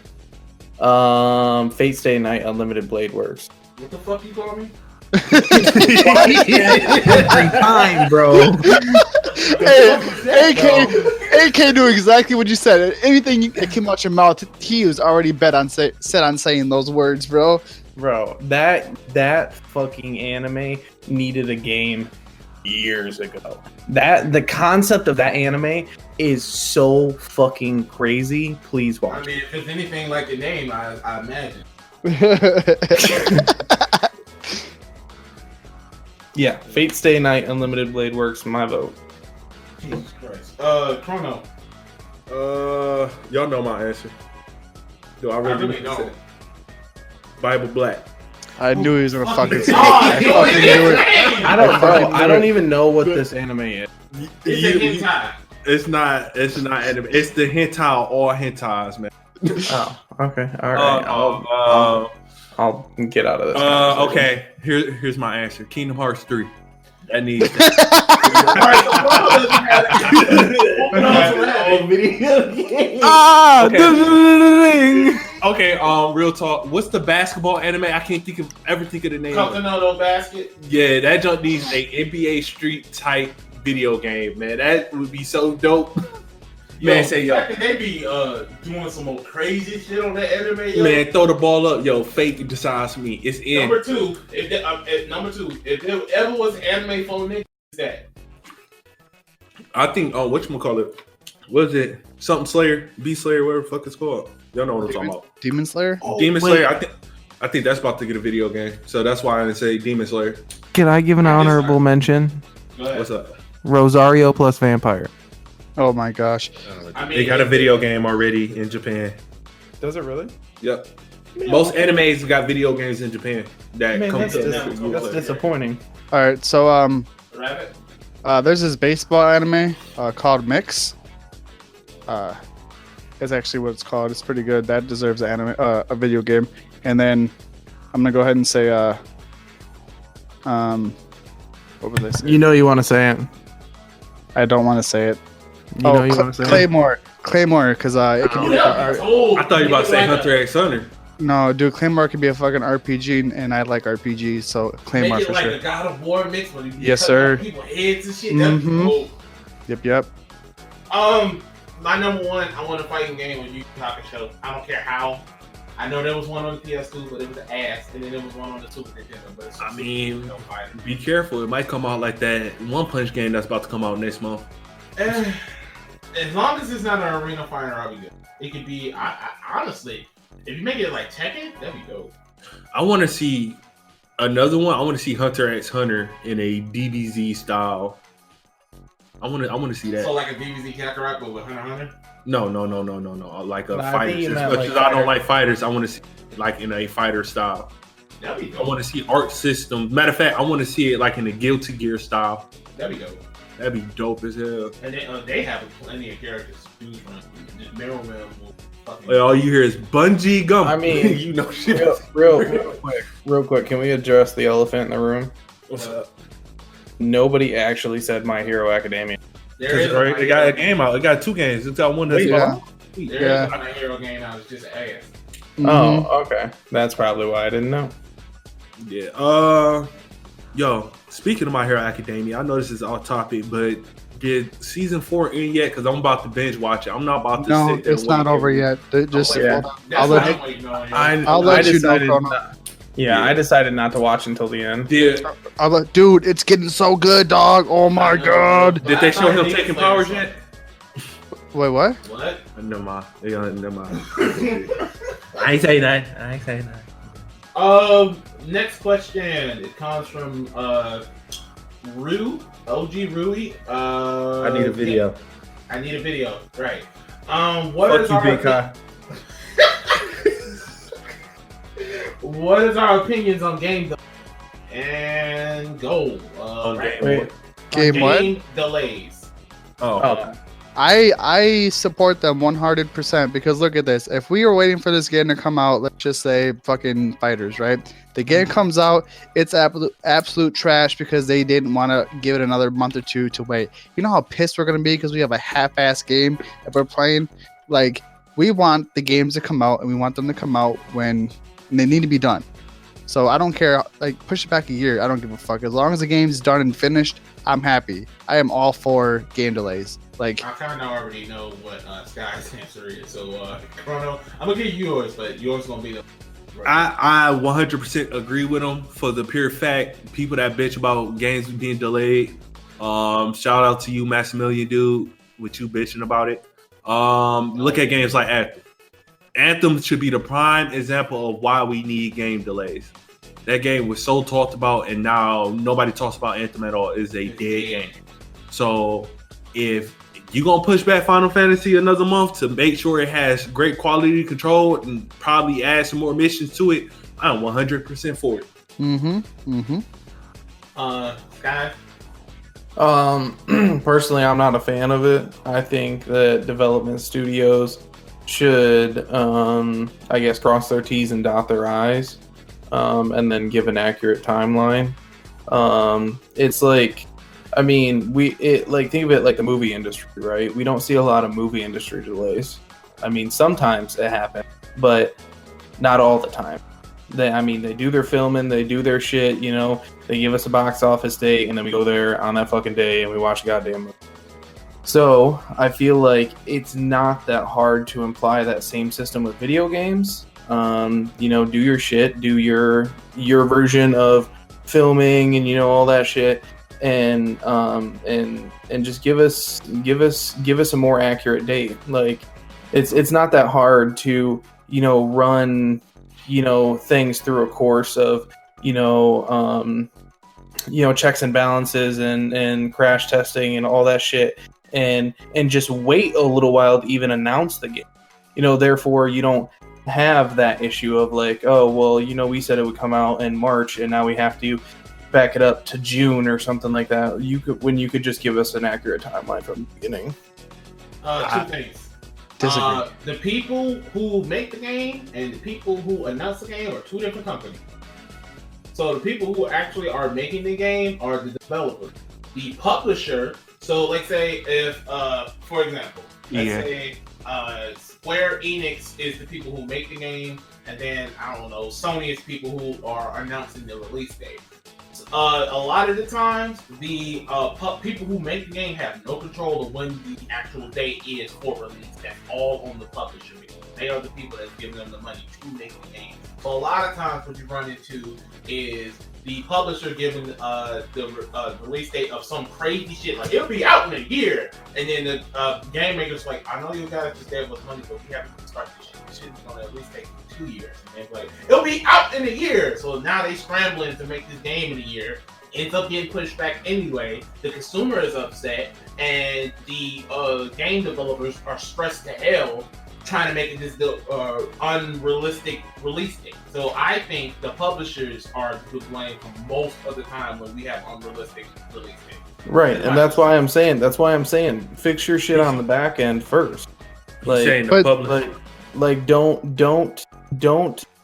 Fate Stay Night Unlimited Blade Works. What the fuck you call me? Every time, bro. Hey, AK knew exactly what you said. Anything that came out your mouth, he was already set on saying those words, bro. Bro, that fucking anime needed a game years ago. The concept of that anime is so fucking crazy. Please I watch. mean, if it's anything like the name, I imagine. Yeah, Fate Stay Night Unlimited Blade Works. My vote. Jesus Christ. Chrono. y'all know my answer. Do I I really really don't. Bible Black. I knew he was gonna fucking say it. Oh, I fucking knew it. I don't even know what this anime is. It's a hentai. It's not anime. It's the hentai of all hentais, man. Oh, okay, all right. I'll get out of this. conversation. Okay. Here's my answer. Kingdom Hearts 3. That needs. Okay. Real talk. What's the basketball anime? I can't ever think of the name. Continental Basket. Yeah, that junk needs a NBA Street type video game, man. That would be so dope. Man, say yo. They be doing some more crazy shit on that anime. Yo. Man, throw the ball up, yo. Fate decides me. It's in. Number two, if there ever was an anime for niggas, it's that. I think. Oh, whatchamacallit? What is it? Something Slayer, Beast Slayer, whatever the fuck it's called. Y'all know what I'm talking about. Demon Slayer? Demon Slayer. I think that's about to get a video game. So that's why I didn't say Demon Slayer. Can I give an honorable mention? Go ahead. What's up? Rosario plus Vampire. Oh my gosh. I mean, They got a video game already in Japan. Does it really? Yep. Most animes got video games in Japan that come that's to disappointing. All right, so Rabbit. there's this baseball anime called Mix. That's actually what it's called. It's pretty good. That deserves a video game. And then I'm gonna go ahead and say what would I say? You know you want to say it. I don't want to say it. You know you want to say Claymore, because it can be I thought you were about to say Hunter x Hunter. no, dude. Claymore can be a fucking RPG, and I like RPGs, so Claymore Make it for like sure. a God of War mix when you Yes, cut sir. off people's heads and shit. That's Mhm. cool. Yep. My number one, I want a fighting game with Yu Yu Hakusho. I don't care how. I know there was one on the PS2, but it was ass, and then there was one on the Super Nintendo. But I mean, be careful. It might come out like that One Punch game that's about to come out next month. As long as it's not an arena fighter, I'll be good. It could be, honestly, if you make it like Tekken, that'd be dope. I want to see another one. I want to see Hunter x Hunter in a DBZ style. I want to see that. So like a DBZ Kakarot, but with Hunter x Hunter? No. Like a fighter. As much like as I don't like fighters, I want to see it like in a fighter style. That'd be dope. I want to see art systems. Matter of fact, I want to see it like in a Guilty Gear style. That'd be dope. That'd be dope as hell. And they have plenty of characters to choose from. Just Mirror Realm will fucking. Well, all you hear is Bungie Gump. I mean, you know shit. Real quick, can we address the elephant in the room? What's up? Nobody actually said My Hero Academia. It got a game out. It got 2 games. It's got one that's Yeah. There is a My Hero game now. It's just ass. Oh, okay. That's probably why I didn't know. Yeah. Yo, speaking of My Hero Academia, I know this is off topic, but did season 4 in yet? Because I'm about to binge watch it. I'm not about to No, sit there it's not over yet. Just yeah. I'll let you know, Chrono. I decided not to watch until the end. Dude, it's getting so good, dog. Oh my god. Did they show him taking powers yet? Wait, what? What? Never mind. Never mind. I ain't say that. Next question. It comes from Rue, OG Rui. I need a video. I need a video. Right. What is our opinions on game and goal? Game what? Delays. Oh. I support them 100% because look at this. If we were waiting for this game to come out, let's just say fucking Fighters, right? The game comes out, it's absolute trash because they didn't want to give it another month or two to wait. You know how pissed we're going to be because we have a half-ass game that we're playing? Like, we want the games to come out and we want them to come out when they need to be done. So I don't care. Like, push it back a year. I don't give a fuck. As long as the game's done and finished, I'm happy. I am all for game delays. Like, I kind of already know what Sky's answer is. So, Chrono, I'm gonna give you yours, but yours gonna be the. I 100% agree with him for the pure fact people that bitch about games being delayed. Shout out to you, Maximilian, dude, with you bitching about it. Look at games like Anthem. Anthem should be the prime example of why we need game delays. That game was so talked about, and now nobody talks about Anthem at all. It's a dead game. So if you're going to push back Final Fantasy another month to make sure it has great quality control and probably add some more missions to it, I'm 100% for it. Sky? Personally, I'm not a fan of it. I think that development studios should, I guess, cross their T's and dot their I's, and then give an accurate timeline. It's like, I mean, think of it like the movie industry, right? We don't see a lot of movie industry delays. I mean, sometimes it happens, but not all the time. They do their filming, they do their shit, you know, they give us a box office date, and then we go there on that fucking day and we watch the goddamn movie. So I feel like it's not that hard to imply that same system with video games. You know, do your shit, do your version of filming and, you know, all that shit. And just give us a more accurate date. Like, it's not that hard to, you know, run, you know, things through a course of, you know, checks and balances and crash testing and all that shit, and just wait a little while to even announce the game. You know, therefore you don't have that issue of like, oh well, you know, we said it would come out in March and now we have to back it up to June or something like that. You could just give us an accurate timeline from the beginning. Two things. Disagree. The people who make the game and the people who announce the game are two different companies. So the people who actually are making the game are the developers. The publisher, so let's say if, for example, let's say Square Enix is the people who make the game, and then, I don't know, Sony is people who are announcing the release date. A lot of the times, the people who make the game have no control of when the actual date is for release. That's all on the publisher. They are the people that's giving them the money to make the game. So a lot of times, what you run into is the publisher giving the release date of some crazy shit, like it'll be out in a year, and then the game maker's like, I know you guys just gave us money, but we have to start this shit. This shit is gonna at least take 2 years. And they're like, it'll be out in a year. So now they scrambling to make this game in a year. Ends up getting pushed back anyway. The consumer is upset, and the game developers are stressed to hell trying to make it this unrealistic release date. So I think the publishers are to blame for most of the time when we have unrealistic release dates. Right, and that's why I'm saying fix your shit on the back end first. Like, don't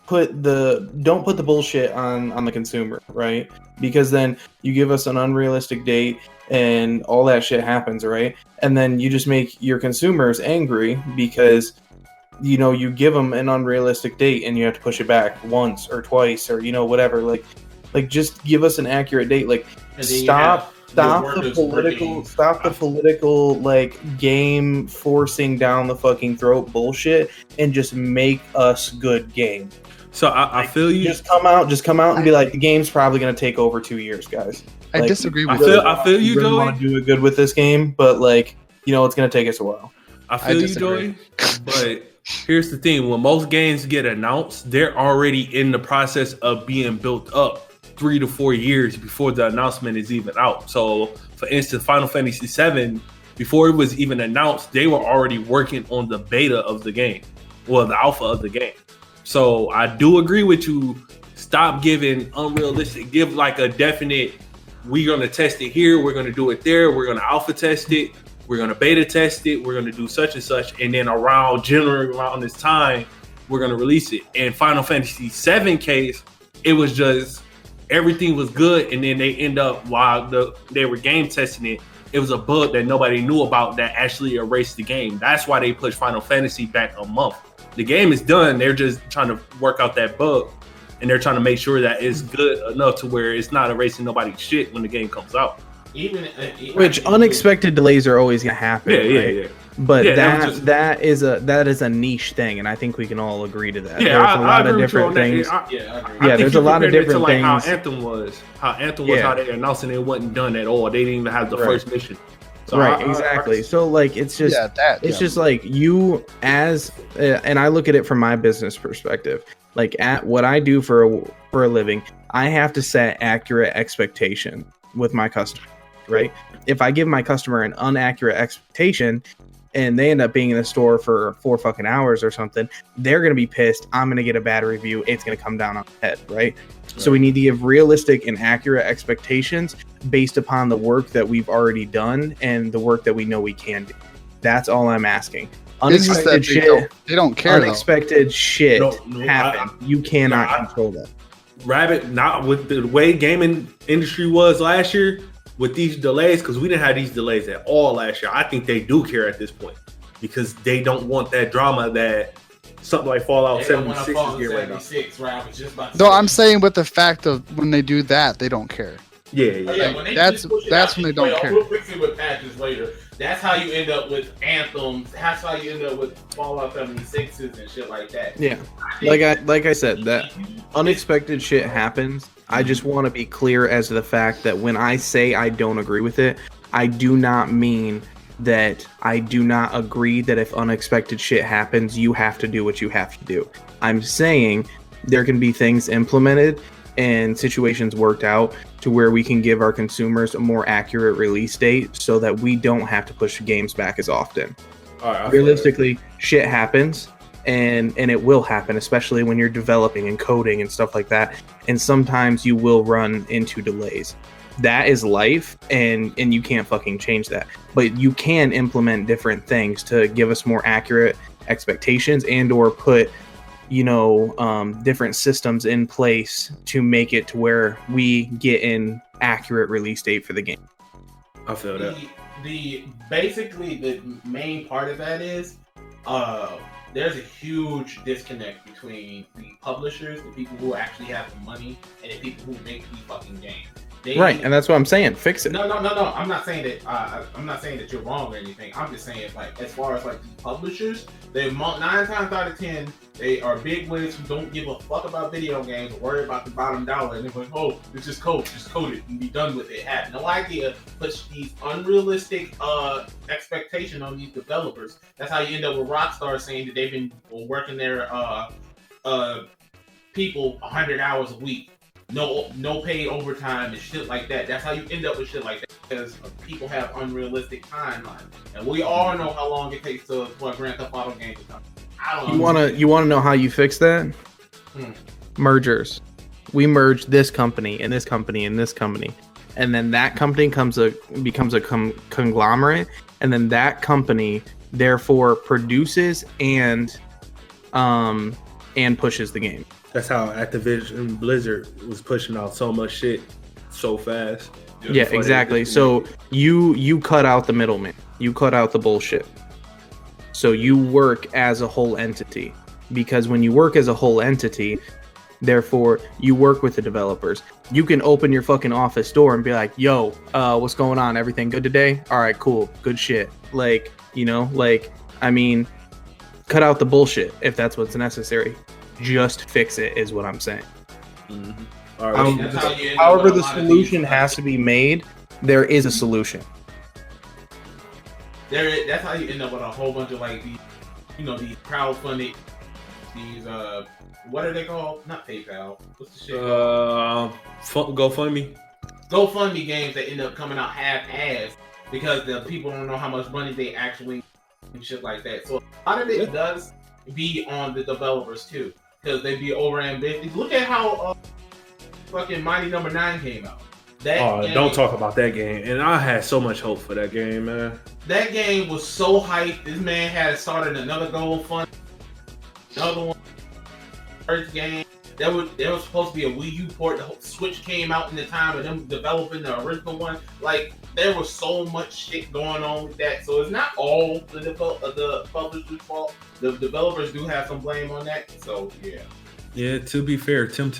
put the bullshit on the consumer, right? Because then you give us an unrealistic date and all that shit happens, right? And then you just make your consumers angry because you give them an unrealistic date and you have to push it back once or twice or whatever. Like just give us an accurate date. Like stop the political like game forcing down the fucking throat bullshit and just make us good game. So I feel you. Just come out and be like, the game's probably going to take over 2 years, guys. I disagree with you. I feel you, Joey. Want to do it good with this game, but it's going to take us a while. I feel you, Joey. But here's the thing: when most games get announced, they're already in the process of being built up 3 to 4 years before the announcement is even out. So, for instance, Final Fantasy VII, before it was even announced, they were already working on the beta of the game, well, the alpha of the game. So I do agree with you. Stop giving unrealistic. Give like a definite. We're gonna test it here. We're gonna do it there. We're gonna alpha test it. We're gonna beta test it. We're gonna do such and such, and then generally around this time, we're gonna release it. In Final Fantasy VII case, it was just everything was good, and then they end up while they were game testing it. It was a bug that nobody knew about that actually erased the game. That's why they pushed Final Fantasy back a month. The game is done. They're just trying to work out that bug, and they're trying to make sure that it's good enough to where it's not erasing nobody's shit when the game comes out. Which unexpected delays are always going to happen. Yeah. But that is a niche thing, and I think we can all agree to that. Yeah, there's a lot of different things. I agree. There's a lot of different things. How Anthem was, how they announced it wasn't done at all. They didn't even have the first mission. So exactly. So it's just just like you as and I look at it from my business perspective. Like at what I do for a living, I have to set accurate expectation with my customer, right? If I give my customer an inaccurate expectation and they end up being in the store for 4 fucking hours or something, they're going to be pissed. I'm going to get a bad review. It's going to come down on the head, right? So we need to give realistic and accurate expectations based upon the work that we've already done and the work that we know we can do. That's all I'm asking. Unexpected shit. They don't care. Unexpected shit happen. You cannot control that. Rabbit, not with the way gaming industry was last year with these delays, because we didn't have these delays at all last year. I think they do care at this point because they don't want that drama that something like Fallout 76 is getting right now. No, I'm saying with the fact of when they do that, they don't care. Yeah. That's when they don't care. We'll fix it with patches later. That's how you end up with Anthems. That's how you end up with Fallout 76s and shit like that. Yeah, like I said, that unexpected shit happens. I just want to be clear as to the fact that when I say I don't agree with it, I do not mean that I do not agree that if unexpected shit happens, you have to do what you have to do. I'm saying there can be things implemented and situations worked out to where we can give our consumers a more accurate release date so that we don't have to push games back as often. Realistically, shit happens and it will happen, especially when you're developing and coding and stuff like that. And sometimes you will run into delays. That is life, and you can't fucking change that. But you can implement different things to give us more accurate expectations and or put different systems in place to make it to where we get an accurate release date for the game. I feel that. Basically the main part of that is there's a huge disconnect between the publishers, the people who actually have the money, and the people who make the fucking game. Right, and that's what I'm saying. Fix it. No. I'm not saying that. I'm not saying that you're wrong or anything. I'm just saying, like, as far as like the publishers, 9 times out of 10, they are big wigs who don't give a fuck about video games or worry about the bottom dollar. And they're like, oh, it's just code it and be done with it. Have no idea. Push these unrealistic expectation on these developers. That's how you end up with Rockstar saying that they've been working their people 100 hours a week. No paid overtime and shit like that. That's how you end up with shit like that, because people have unrealistic timelines, and we all know how long it takes for a Grand Theft Auto game to come. You wanna know how you fix that? Mergers. We merge this company and this company and this company, and then that company becomes a conglomerate, and then that company therefore produces and pushes the game. That's how Activision Blizzard was pushing out so much shit so fast. Yeah, exactly. So you cut out the middleman. You cut out the bullshit. So you work as a whole entity. Because when you work as a whole entity, therefore you work with the developers. You can open your fucking office door and be like, yo, what's going on? Everything good today? All right, cool. Good shit. Like, I mean, cut out the bullshit if that's what's necessary. Just fix it is what I'm saying. Mm-hmm. All right, however the solution has to be made, there is a solution. That's how you end up with a whole bunch of like these, these crowdfunding, these what are they called? Not PayPal. What's the shit? GoFundMe. GoFundMe games that end up coming out half-assed because the people don't know how much money they actually and shit like that. So a lot of it does be on the developers too, because they be over ambitious. Look at how fucking Mighty Number 9 came out. Don't talk about that game. And I had so much hope for that game, man. That game was so hyped. This man had started another GoFundMe, another one. First game. There was supposed to be a Wii U port. The whole Switch came out in the time of them developing the original one. Like, there was so much shit going on with that. So it's not all the publisher's fault. The developers do have some blame on that. So yeah. Yeah, to be fair, Tim,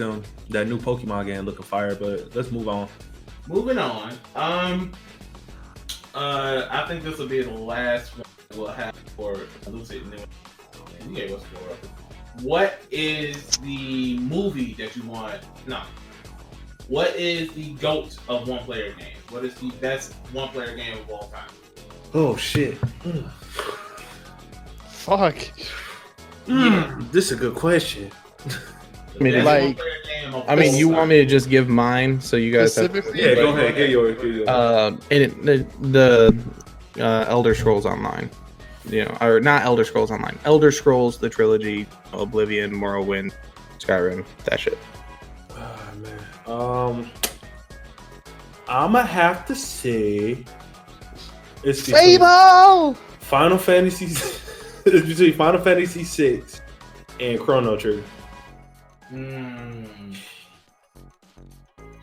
that new Pokemon game looking fire, but let's move on. Moving on. I think this will be the last one we'll have for Lucid. You gave us four. What is the movie that you want? No. What is the GOAT of one-player games? What is the best one-player game of all time? Oh shit! Fuck. Yeah. This is a good question. I mean, you want me to just give mine so you guys have? Yeah, go ahead. Get yours. The Elder Scrolls Online. Or not Elder Scrolls Online. Elder Scrolls, the trilogy, Oblivion, Morrowind, Skyrim, that shit. Oh, man. I'ma have to say it's Fable! Final Fantasy. It's between Final Fantasy VI and Chrono Trigger.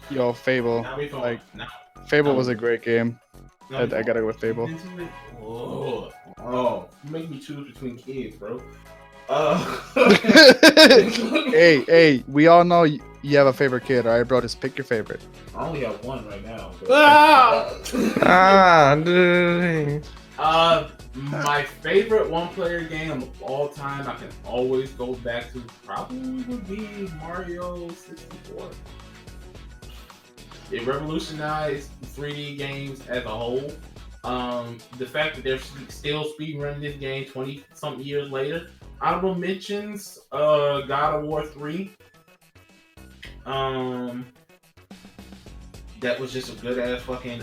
Yo, Fable. Fable was a great game. I gotta go with Fable. Oh, you make me choose between kids, bro. Hey, we all know you have a favorite kid, alright, bro? Just pick your favorite. I only have one right now. My favorite one-player game of all time, I can always go back to, probably would be Mario 64. It revolutionized 3D games as a whole. The fact that they're still speedrunning this game 20-something years later. Honorable mentions, God of War 3. That was just a good ass fucking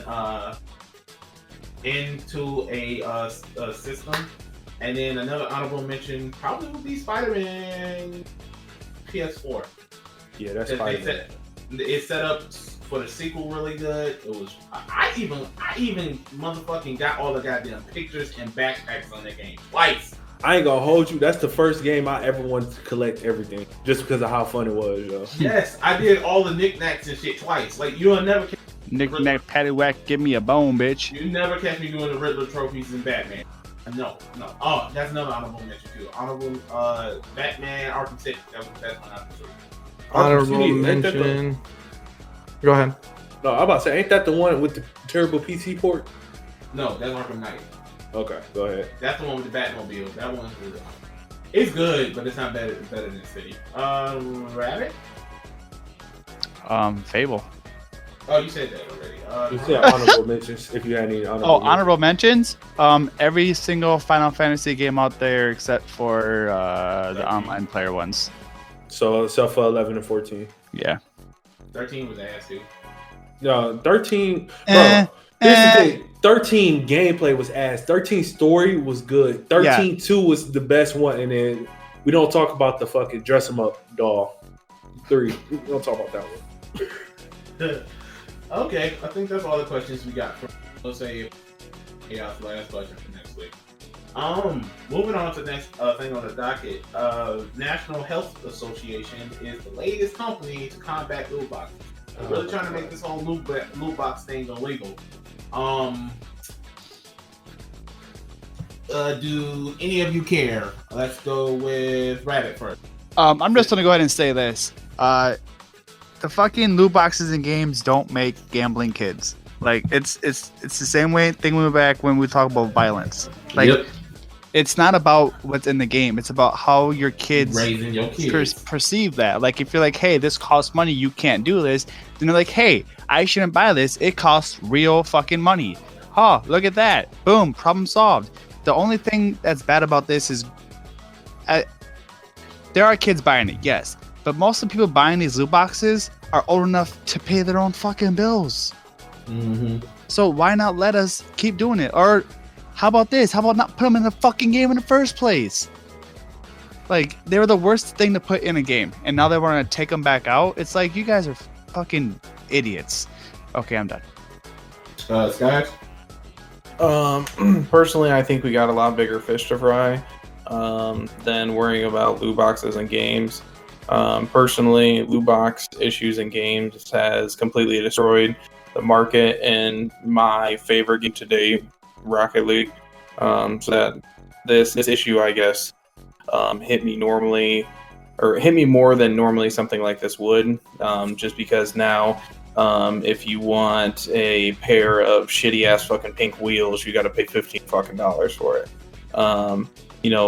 into a system. And then another honorable mention probably would be Spider-Man PS4. Yeah, that's Spider-Man. It set up for the sequel really good. It was I even motherfucking got all the goddamn pictures and backpacks on that game twice. I ain't gonna hold you. That's the first game I ever wanted to collect everything, just because of how fun it was, yo. Yes, I did all the knickknacks and shit twice. Like, you'll never catch knick-knack, paddywhack, give me a bone, bitch. You never catch me doing the Riddler trophies in Batman. No. Oh, that's another honorable mention too. Honorable Batman Arkham City. That was the best one out of the three. Honorable mention. Go ahead. No, I'm about to say, ain't that the one with the terrible PC port? No, that's Arkham Knight. Okay, go ahead. That's the one with the Batmobile. That one's really it's good, but it's not better. It's better than City. Rabbit. Fable. Oh, you said that already. You said honorable mentions if you had any honorable. Honorable mentions. Every single Final Fantasy game out there except for the online player ones. So except for 11 and 14. Yeah. 13 was ass, dude. No, 13. Bro, here's the thing. 13 gameplay was ass. 13 story was good. 13-2 was the best one, and then we don't talk about the fucking dress 'em up doll. 3. We don't talk about that one. Okay, I think that's all the questions we got. Let's say chaos last question for next week. Moving on to the next thing on the docket. National Health Association is the latest company to combat loot boxes. They're really trying to make this whole loot box thing illegal. Do any of you care? Let's go with Rabbit first. I'm just gonna go ahead and say this. The fucking loot boxes in games don't make gambling kids. Like it's the same thing we were back when we talk about violence. Like it's not about what's in the game. It's about how your kids raising your kids perceive that. Like if you're like, hey, this costs money, you can't do this. Then they're like, hey, I shouldn't buy this. It costs real fucking money. Huh? Look at that. Boom. Problem solved. The only thing that's bad about this is, there are kids buying it, yes. But most of the people buying these loot boxes are old enough to pay their own fucking bills. Mm-hmm. So why not let us keep doing it? Or how about this? How about not put them in the fucking game in the first place? Like, they were the worst thing to put in a game. And now they want to take them back out. It's like, you guys are fucking idiots. Okay, I'm done. Scott? Personally, I think we got a lot bigger fish to fry than worrying about loot boxes and games. Personally, loot box issues in games has completely destroyed the market in my favorite game to date, Rocket League. So that this issue, I guess, hit me more than normally something like this would, just because now, if you want a pair of shitty ass fucking pink wheels, you got to pay $15 fucking for it.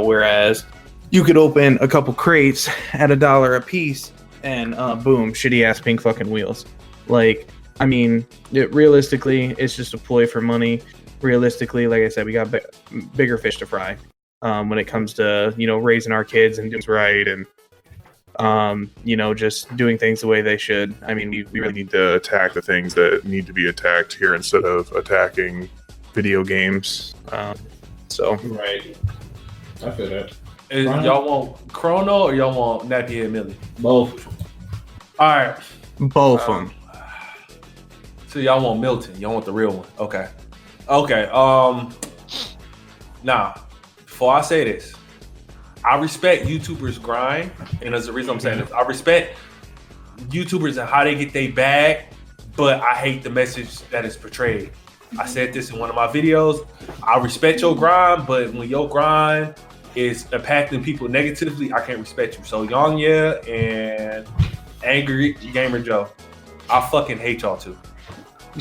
Whereas you could open a couple crates at $1 a piece and boom, shitty ass pink fucking wheels. Like, I mean, realistically, it's just a ploy for money. Realistically, like I said, we got bigger fish to fry when it comes to, raising our kids and doing what's right and, just doing things the way they should. I mean, we really need to attack the things that need to be attacked here instead of attacking video games. Right. I feel that. Y'all want Chrono or y'all want Nappy Head Millie? Both. All right. Both of them. So y'all want Milton. Y'all want the real one. Okay. Now, before I say this, I respect YouTubers' grind, and there's a reason I'm saying this. I respect YouTubers and how they get their bag, but I hate the message that is portrayed. I said this in one of my videos. I respect your grind, but when your grind is impacting people negatively, I can't respect you. So Young and Angry Gamer Joe, I fucking hate y'all too.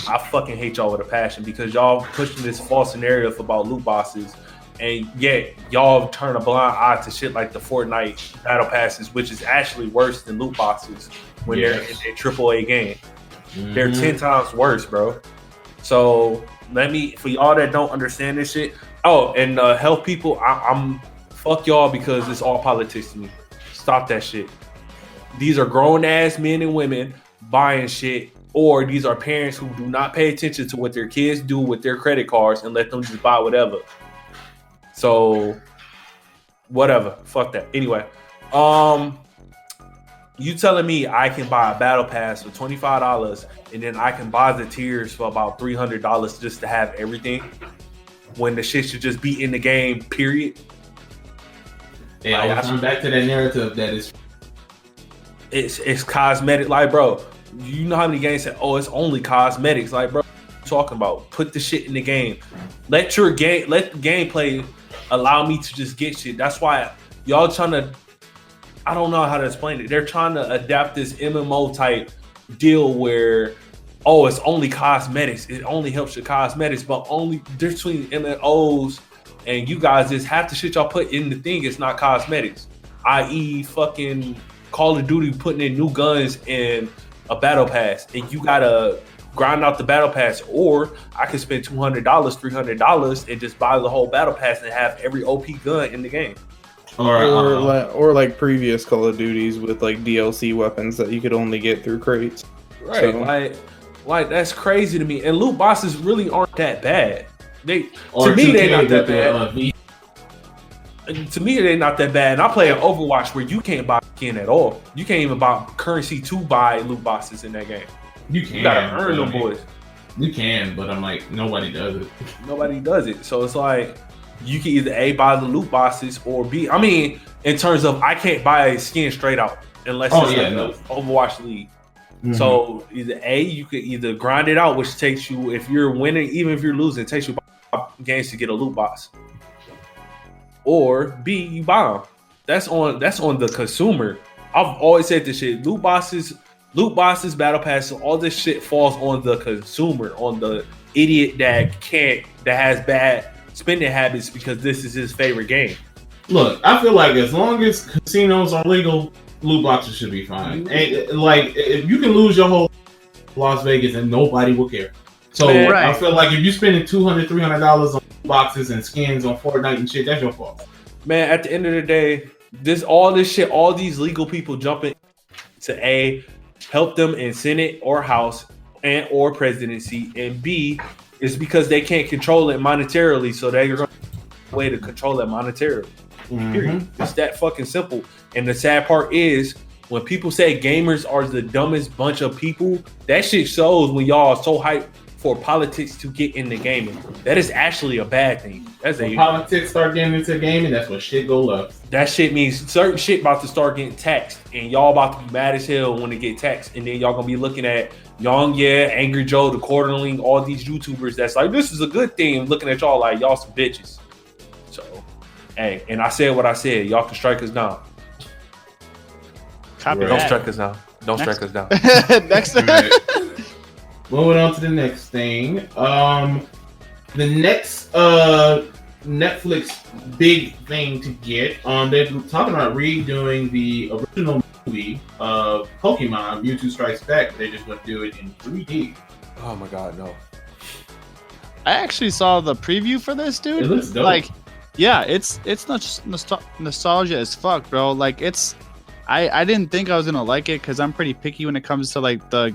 I fucking hate y'all with a passion because y'all pushing this false narrative about loot boxes, and yet y'all turn a blind eye to shit like the Fortnite battle passes, which is actually worse than loot boxes when they're in a AAA game. Mm-hmm. They're 10 times worse, bro. So for y'all that don't understand this shit. Oh, and health people, I'm fuck y'all because it's all politics to me. Stop that shit. These are grown ass men and women buying shit, or these are parents who do not pay attention to what their kids do with their credit cards and let them just buy whatever. So whatever, fuck that. Anyway, you telling me I can buy a battle pass for $25 and then I can buy the tiers for about $300 just to have everything when the shit should just be in the game, period? Yeah, I come back to that narrative that it's cosmetic. Like, bro, you know how many games say, oh, it's only cosmetics? Like, bro, what are you talking about? Put the shit in the game. Let the gameplay allow me to just get shit. That's why y'all trying to, I don't know how to explain it. They're trying to adapt this MMO type deal where oh, it's only cosmetics. It only helps your cosmetics, but only difference between MMOs and you guys is half the shit y'all put in the thing is not cosmetics. I.e., fucking Call of Duty putting in new guns in a battle pass, and you gotta grind out the battle pass, or I could spend $200, $300 and just buy the whole battle pass and have every OP gun in the game. Or like previous Call of Duties with like DLC weapons that you could only get through crates. Right, So- like that's crazy to me. And loot boxes really aren't that bad. They Or to me they're not that with bad. To me they're not that bad. And I play an Overwatch where you can't buy skin at all. You can't even buy currency to buy loot boxes in that game. You can. You gotta earn them, boys. You can, but I'm like, nobody does it. Nobody does it. So it's like you can either A, buy the loot boxes, or B, I mean, in terms of I can't buy a skin straight out unless it's an Overwatch League. Mm-hmm. So either A, you could either grind it out, which takes you, if you're winning, even if you're losing, it takes you 5 games to get a loot box. Or B, you buy them. That's on the consumer. I've always said this shit. Loot boxes, battle passes, all this shit falls on the consumer, on the idiot that has bad spending habits because this is his favorite game. Look, I feel like as long as casinos are legal, loot boxes should be fine. And like, if you can lose your whole Las Vegas and nobody will care. So Man, I feel like if you're spending $200, $300 on boxes and skins on Fortnite and shit, that's your fault. Man, at the end of the day, all these legal people jumping to A, help them in Senate or House and or presidency, and B, is because they can't control it monetarily, so they're going to find a way to control it monetarily. Period. It's that fucking simple. And the sad part is when people say gamers are the dumbest bunch of people, that shit shows when y'all are so hyped for politics to get into gaming. That is actually a bad thing. When politics start getting into gaming, that's when shit go left. That shit means certain shit about to start getting taxed, and y'all about to be mad as hell when it get taxed, and then y'all gonna be looking at Angry Joe, the Quarterling, all these YouTubers that's like, this is a good thing, looking at y'all like y'all some bitches. So, hey, and I said what I said. Y'all can strike us down. Copy Don't that. strike us down. Don't strike us down. Next. Moving on to the next thing. The next Netflix big thing to get. They're talking about redoing the original movie of Pokemon Mewtwo Strikes Back. They're just going to do it in 3D. Oh my god, no. I actually saw the preview for this, dude. It looks dope. Like, yeah, it's not just nostalgia as fuck, bro. Like, I didn't think I was gonna like it because I'm pretty picky when it comes to like the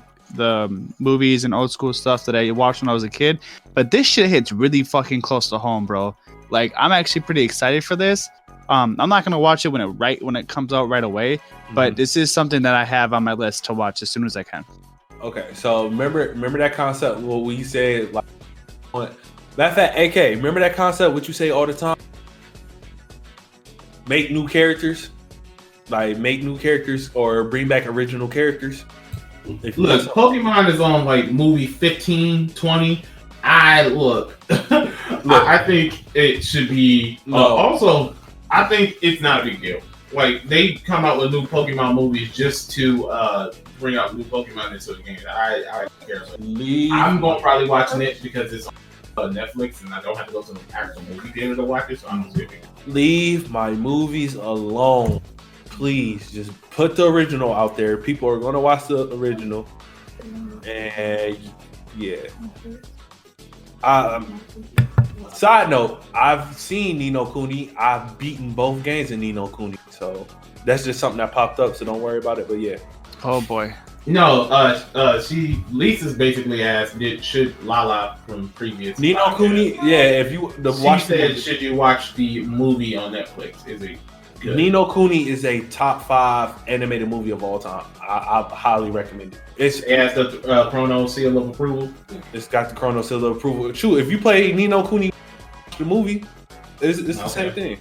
movies and old school stuff that I watched when I was a kid. But this shit hits really fucking close to home, bro. Like, I'm actually pretty excited for this. I'm not gonna watch it when it comes out right away, but this is something that I have on my list to watch as soon as I can. Okay, so remember that concept what we said like matter of fact, AK, remember that concept what you say all the time? Make new characters. Like make new characters or bring back original characters. Look, Pokemon is on like movie 15, 20. I think it should be. Also, I think it's not a big deal. Like they come out with new Pokemon movies just to bring out new Pokemon into the game. I don't care. I'm going to probably watching it because it's on Netflix and I don't have to go to the actual movie theater to watch it. So I'm just kidding. Leave my movies alone. Please just put the original out there. People are going to watch the original. And yeah. Side note, I've seen Ni no Kuni. I've beaten both games in Ni no Kuni. So that's just something that popped up. So don't worry about it. But yeah. Oh boy. No, Lisa's basically asked, should Lala from previous Ni no Kuni, yeah, if you watch said, should you watch the movie on Netflix? Is it good? Ni no Kuni is a top 5 animated movie of all time. I highly recommend it. It has the Chrono seal of approval. It's got the Chrono seal of approval. True, if you play Ni no Kuni, the movie, it's the same thing.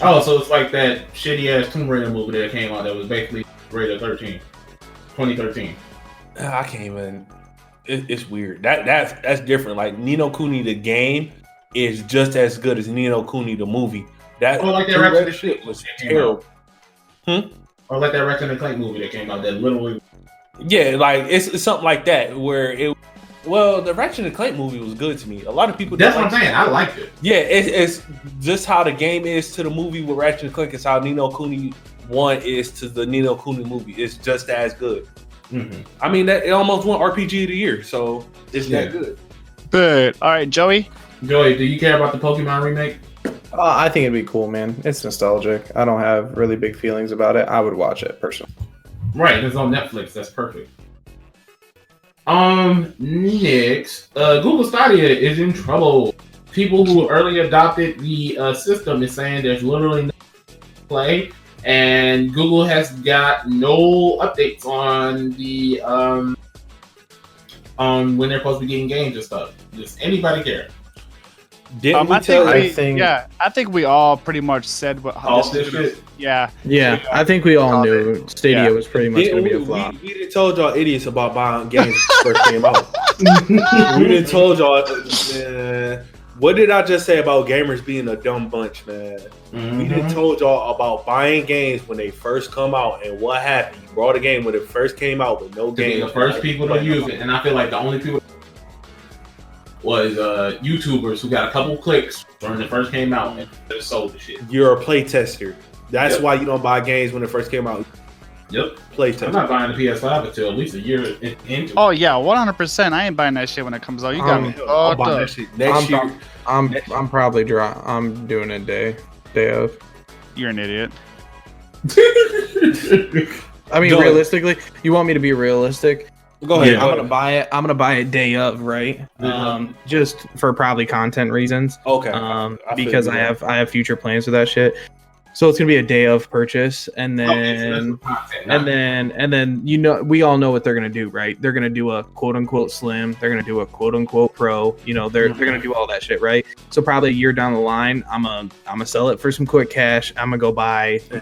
Oh, so it's like that shitty ass Tomb Raider movie that came out that was basically rated 2013. I can't even. It's weird. That's different. Like Ni no Kuni, the game is just as good as Ni no Kuni, the movie. That like that Ratchet shit was terrible. Or like that Ratchet and Clank movie that came out that literally Yeah, like it's something like that where it. Well, the Ratchet and Clank movie was good to me. A lot of people. That's what I'm saying. I liked it. Yeah, it's just how the game is to the movie with Ratchet and Clank is how Nino Kuni 1 is to the Nino Kuni movie. It's just as good. Mm-hmm. I mean, that it almost won RPG of the year, so it's that good. Good. All right, Joey. Joey, do you care about the Pokemon remake? I think it'd be cool, man. It's nostalgic. I don't have really big feelings about it. I would watch it personally. Right, it's on Netflix. That's perfect. Next, Google Stadia is in trouble. People who early adopted the system is saying there's literally no play, and Google has got no updates on the on when they're supposed to be getting games and stuff. Does anybody care? I think we all pretty much said what. Yeah. I think we all knew Stadia was pretty much going to be a flop. We didn't told y'all idiots about buying games when it first came out. We didn't told y'all. What did I just say about gamers being a dumb bunch, man? Mm-hmm. We didn't told y'all about buying games when they first come out, and what happened? You bought a game when it first came out with no game. The first people to use it, and I feel like the only people was YouTubers who got a couple clicks when it first came out and just sold the shit. You're a play tester. That's why you don't buy games when it first came out. Yep. Play tester. I'm not buying the PS5 until at least a year into. Oh yeah, 100%. I ain't buying that shit when it comes out. You got me. I'll buy that shit next year. I'm probably I'm doing it day of. You're an idiot. I mean, realistically, you want me to be realistic? Go ahead. I'm gonna buy it day of, right? Just for probably content reasons. Okay. Because I have future plans for that shit. So it's gonna be a day of purchase, and then we all know what they're gonna do, right? They're gonna do a quote unquote slim. They're gonna do a quote unquote pro. They're gonna do all that shit, right? So probably a year down the line, I'm gonna sell it for some quick cash. I'm gonna go buy an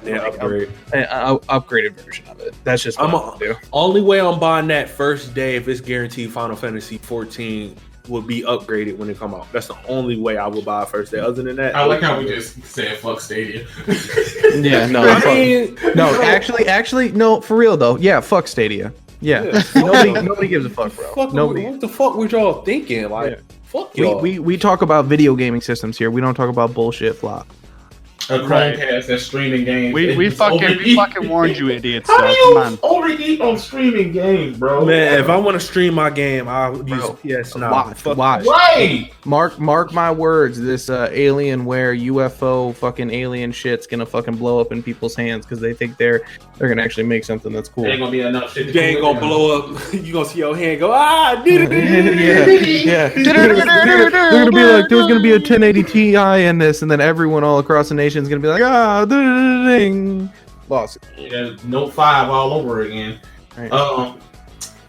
upgraded version of it. That's just what I'm gonna do. Only way I'm buying that first day if it's guaranteed Final Fantasy 14 will be upgraded when it come out. That's the only way I will buy it first day. Other than that, I like how we just said fuck Stadia. Yeah, no. Actually, no. For real though, yeah, fuck Stadia. Yeah. Nobody gives a fuck, bro. Nobody. What the fuck were y'all thinking? Like, fuck y'all. We talk about video gaming systems here. We don't talk about bullshit flop. A Chromecast that's streaming games. We fucking warned you, idiots. How do you overheat on streaming games, bro? Man, if I want to stream my game, I'll use PS Now. Watch. Right. Mark my words. This Alienware UFO fucking alien shit's gonna fucking blow up in people's hands because they think they're gonna actually make something that's cool. There ain't gonna be enough shit. They ain't gonna blow up. You gonna see your hand go Yeah. They're gonna be like, there's gonna be a 1080 Ti in this, and then everyone all across the nation is gonna be like, ding. Lost. Yeah, Note 5 all over again. Right.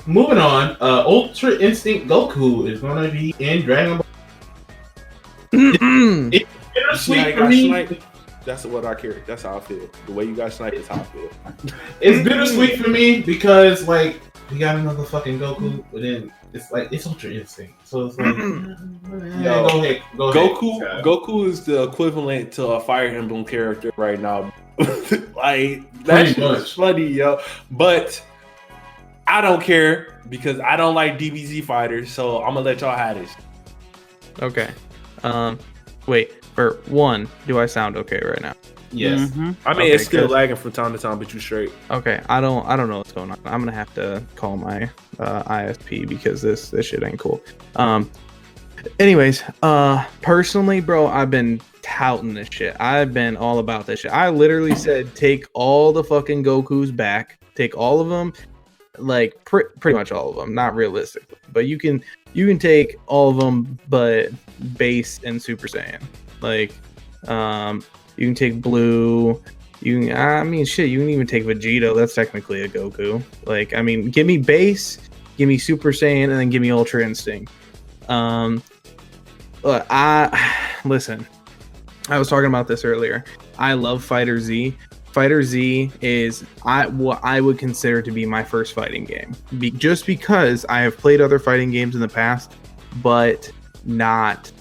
Moving on, Ultra Instinct Goku is gonna be in Dragon Ball. It's bittersweet for me. That's what I carry. That's how I feel. The way you guys snipe is how I feel. It's bittersweet for me because like we got another fucking Goku, but then it's like it's Ultra Instinct, so it's like go ahead. Goku is the equivalent to a Fire Emblem character right now. Like that's funny, yo. But I don't care because I don't like DBZ fighters, so I'm gonna let y'all have this. Okay. Wait. For one, do I sound okay right now? Yes. Mm-hmm. I mean, it's still lagging from time to time, but you straight. Okay. I don't know what's going on. I'm gonna have to call my ISP because this shit ain't cool. Anyways, personally, bro, I've been touting this shit. I've been all about this shit. I literally said take all the fucking Gokus back. Take all of them. Like pretty much all of them. Not realistically, but you can take all of them, but base and Super Saiyan. Like, you can take Blue. You can even take Vegito. That's technically a Goku. Like, I mean, give me base, give me Super Saiyan, and then give me Ultra Instinct. Listen. I was talking about this earlier. I love Fighter Z. Fighter Z is what I would consider to be my first fighting game. Just because I have played other fighting games in the past, but not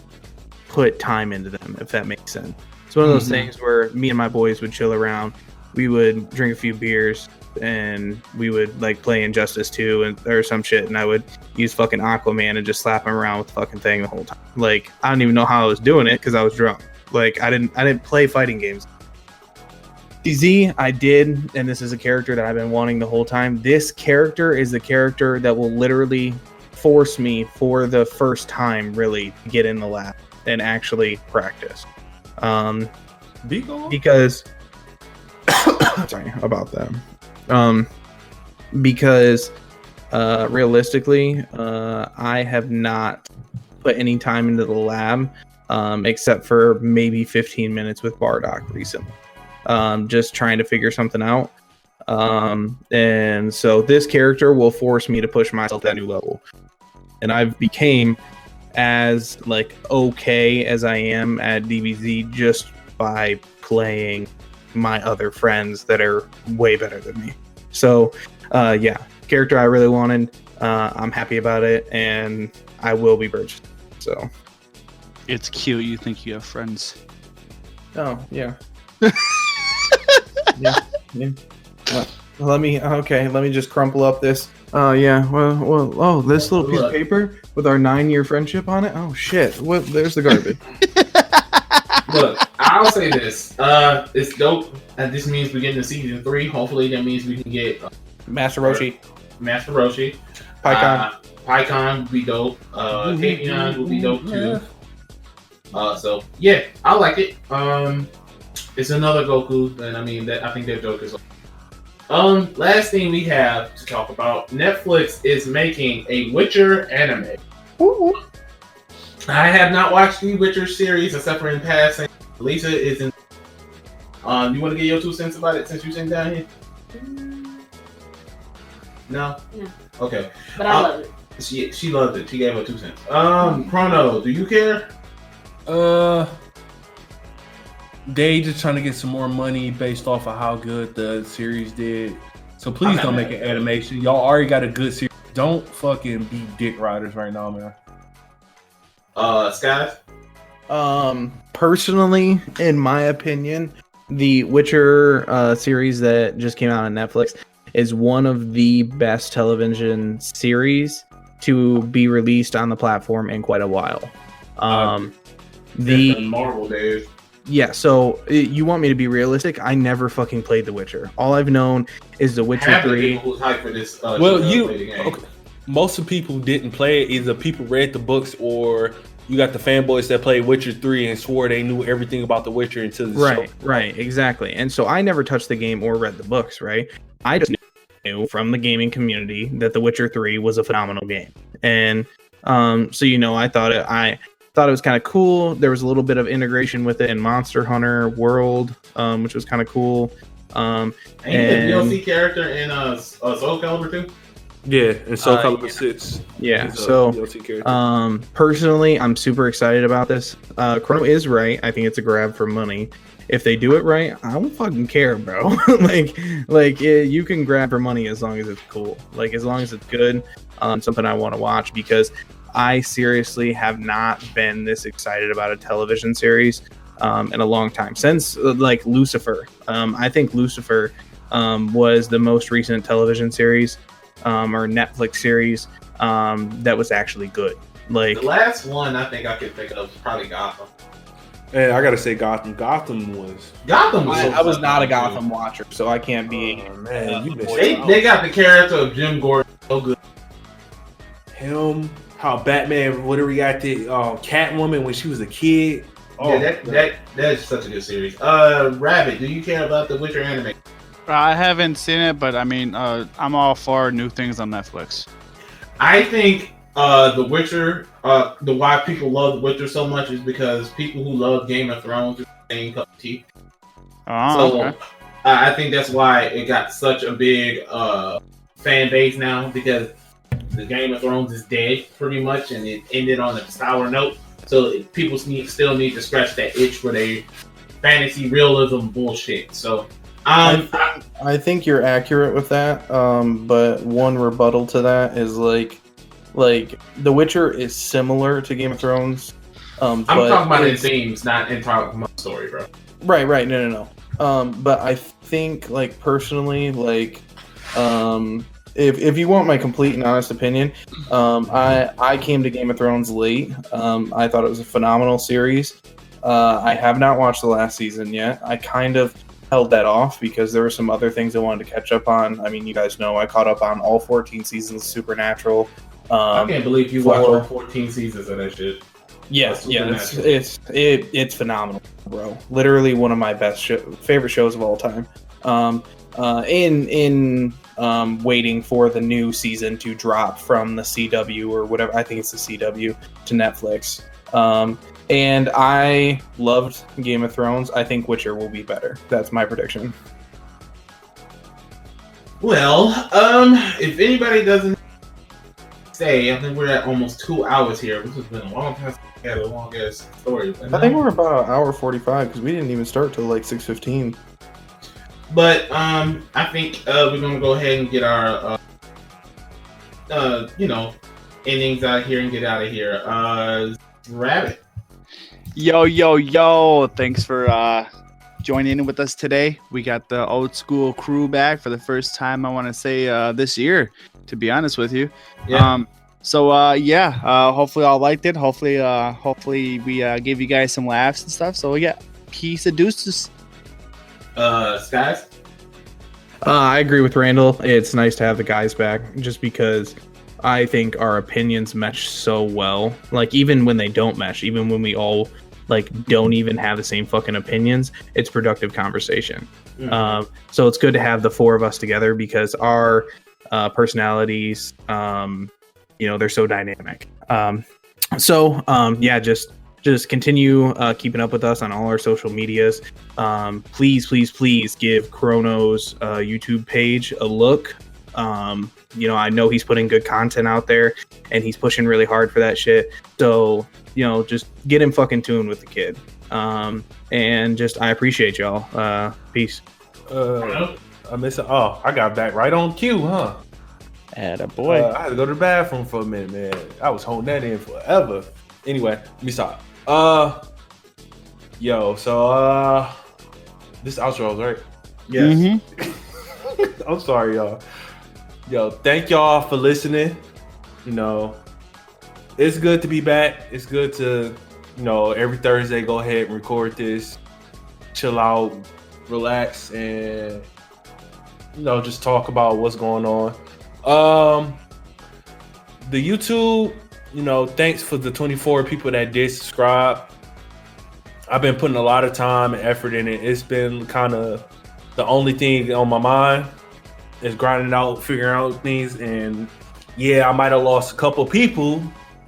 put time into them, if that makes sense. It's one of those things where me and my boys would chill around, we would drink a few beers and we would like play Injustice 2 and or some shit, and I would use fucking Aquaman and just slap him around with the fucking thing the whole time. Like I don't even know how I was doing it because I was drunk. Like I didn't play fighting games. DZ, I did, and this is a character that I've been wanting the whole time. This character is the character that will literally force me for the first time really to get in the lab and actually practice. Because sorry about that. Because realistically, I have not put any time into the lab except for maybe 15 minutes with Bardock recently. Just trying to figure something out. And so this character will force me to push myself to that new level. And I've became as like okay as I am at DBZ just by playing my other friends that are way better than me. So yeah, character I really wanted. I'm happy about it, and I will be purchased. So It's cute. You think you have friends. oh yeah. yeah. Let me just crumple up this. Oh yeah. Well. This little piece of paper with our 9-year friendship on it. Oh shit. Well, there's the garbage. Look, I'll say this. It's dope. This means we're getting to season 3. Hopefully, that means we can get Master Roshi. PyCon. PyCon would be dope. Kavion would be dope too. So yeah, I like it. It's another Goku, and I mean that I think that joke is. Last thing we have to talk about: Netflix is making a Witcher anime. Ooh. I have not watched the Witcher series except for in passing. Lisa is in. You want to get your 2 cents about it since you're sitting down here? No. No. Okay. But I love it. She loved it. She gave her 2 cents. Chrono, do you care? They just trying to get some more money based off of how good the series did. So please don't make an animation. Y'all already got a good series. Don't fucking be dick riders right now, man. Skies? Personally, in my opinion, the Witcher series that just came out on Netflix is one of the best television series to be released on the platform in quite a while. The Marvel days. Yeah, so you want me to be realistic? I never fucking played The Witcher. All I've known is The Witcher 3. Who's hyped for this? Most of the people didn't play it. Either people read the books or you got the fanboys that played Witcher 3 and swore they knew everything about The Witcher until the show. Right, exactly. And so I never touched the game or read the books, right? I just knew from the gaming community that The Witcher 3 was a phenomenal game. And so I thought it was kind of cool. There was a little bit of integration with it in Monster Hunter World, which was kind of cool. And the DLC character in Soul Calibur 2? Yeah, and Soul Calibur 6. Yeah, so personally, I'm super excited about this. Chrono is right. I think it's a grab for money. If they do it right, I don't fucking care, bro. You can grab for money as long as it's cool. Like, as long as it's good, something I want to watch, because I seriously have not been this excited about a television series in a long time. Since, Lucifer. I think Lucifer was the most recent television series or Netflix series that was actually good. The last one I think I could think of was probably Gotham. Hey, I gotta say Gotham. Gotham was. I was not a Gotham watcher, so I can't be. Oh, man, you they got the character of Jim Gordon so good. Him, how Batman, whatever he got the Catwoman when she was a kid. Oh, yeah, that's such a good series. Rabbit, do you care about the Witcher anime? I haven't seen it, but I mean, I'm all for new things on Netflix. I think The Witcher, the why people love The Witcher so much is because people who love Game of Thrones is the same cup of tea. Okay. I think that's why it got such a big fan base now, because the Game of Thrones is dead pretty much, and it ended on a sour note. So people still need to scratch that itch for their fantasy realism bullshit. So I think you're accurate with that. But one rebuttal to that is like The Witcher is similar to Game of Thrones. I'm talking about in themes, not in talking about story, bro. Right. No. But I think, like, personally, like, if you want my complete and honest opinion, I came to Game of Thrones late. I thought it was a phenomenal series. I have not watched the last season yet. I kind of held that off because there were some other things I wanted to catch up on. I mean, you guys know I caught up on all 14 seasons of Supernatural. I can't believe you watched all 14 seasons of that shit. Yeah, it's phenomenal, bro. Literally one of my favorite shows of all time. In waiting for the new season to drop from the CW or whatever, I think it's the CW, to Netflix. And I loved Game of Thrones. I think Witcher will be better. That's my prediction. Well, if anybody doesn't say, I think we're at almost 2 hours here. This has been a long time since we had a long ass story. I think we're about an hour 45 because we didn't even start till like 6:15. But I think we're gonna go ahead and get our endings out here and get out of here. Rabbit. Yo! Thanks for joining in with us today. We got the old school crew back for the first time, I want to say, this year, to be honest with you. Yeah. Hopefully y'all liked it. Hopefully we gave you guys some laughs and stuff. So yeah, peace and deuces. Skies. I agree with Randall. It's nice to have the guys back just because I think our opinions mesh so well. Like, even when they don't mesh, even when we all like don't even have the same fucking opinions, it's productive conversation. Mm-hmm. So it's good to have the four of us together because our personalities, they're so dynamic. Just continue keeping up with us on all our social medias. Please give Chrono's YouTube page a look. I know he's putting good content out there and he's pushing really hard for that shit. So, just get him fucking tuned with the kid. I appreciate y'all. Peace. I miss it. Oh, I got back right on cue, huh? Attaboy. I had to go to the bathroom for a minute, man. I was holding that in forever. Anyway, let me stop. This outro, right? Yes. Mm-hmm. I'm sorry, y'all. Yo, thank y'all for listening. It's good to be back. It's good to, every Thursday go ahead and record this, chill out, relax, and just talk about what's going on. The YouTube, thanks for the 24 people that did subscribe. I've been putting a lot of time and effort in it. It's been kind of the only thing on my mind is grinding out, figuring out things. And yeah, I might have lost a couple people.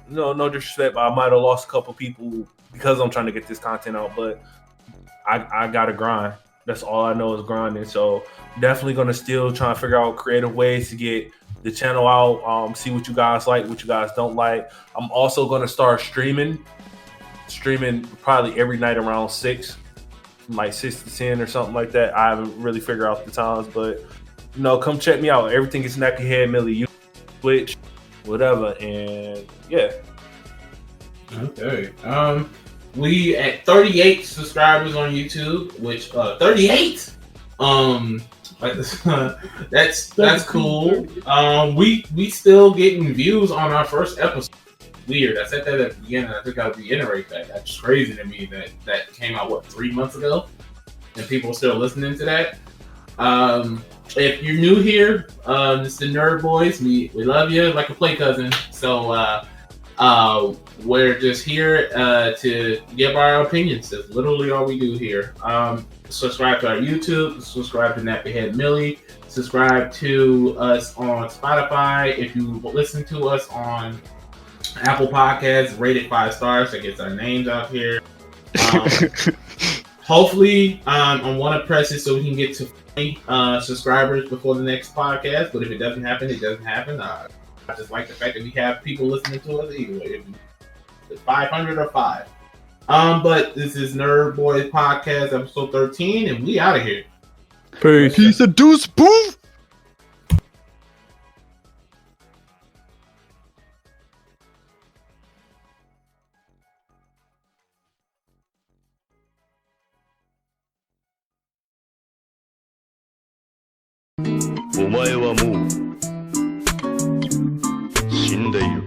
No disrespect, but I might have lost a couple people because I'm trying to get this content out. But I gotta grind. That's all I know is grinding. So definitely gonna still try to figure out creative ways to get the channel out. See what you guys like, what you guys don't like. I'm also gonna start streaming probably every night around 6, from like 6 to 10 or something like that. I haven't really figured out the times, but come check me out. Everything is Nappy Head Millie, YouTube, Twitch, whatever, and yeah. Okay. We at 38 subscribers on YouTube, which 38. That's cool. We still getting views on our first episode. Weird. I said that at the beginning. I think I'll reiterate that. That's crazy to me that came out 3 months ago, and people are still listening to that. If you're new here, this is the Nerd Boys. We love you like a play cousin. So we're just here to give our opinions. That's literally all we do here. Subscribe to our YouTube. Subscribe to Nappy Head Millie. Subscribe to us on Spotify. If you listen to us on Apple Podcasts, rate it 5 stars. That gets our names out here. Hopefully, I want to press it so we can get to 20 subscribers before the next podcast. But if it doesn't happen, it doesn't happen. I just like the fact that we have people listening to us either way. If 500 or 5. But this is Nerd Boys Podcast, episode 13, and we out of here. Peace and deuce, boo! お前はもう死んでいる。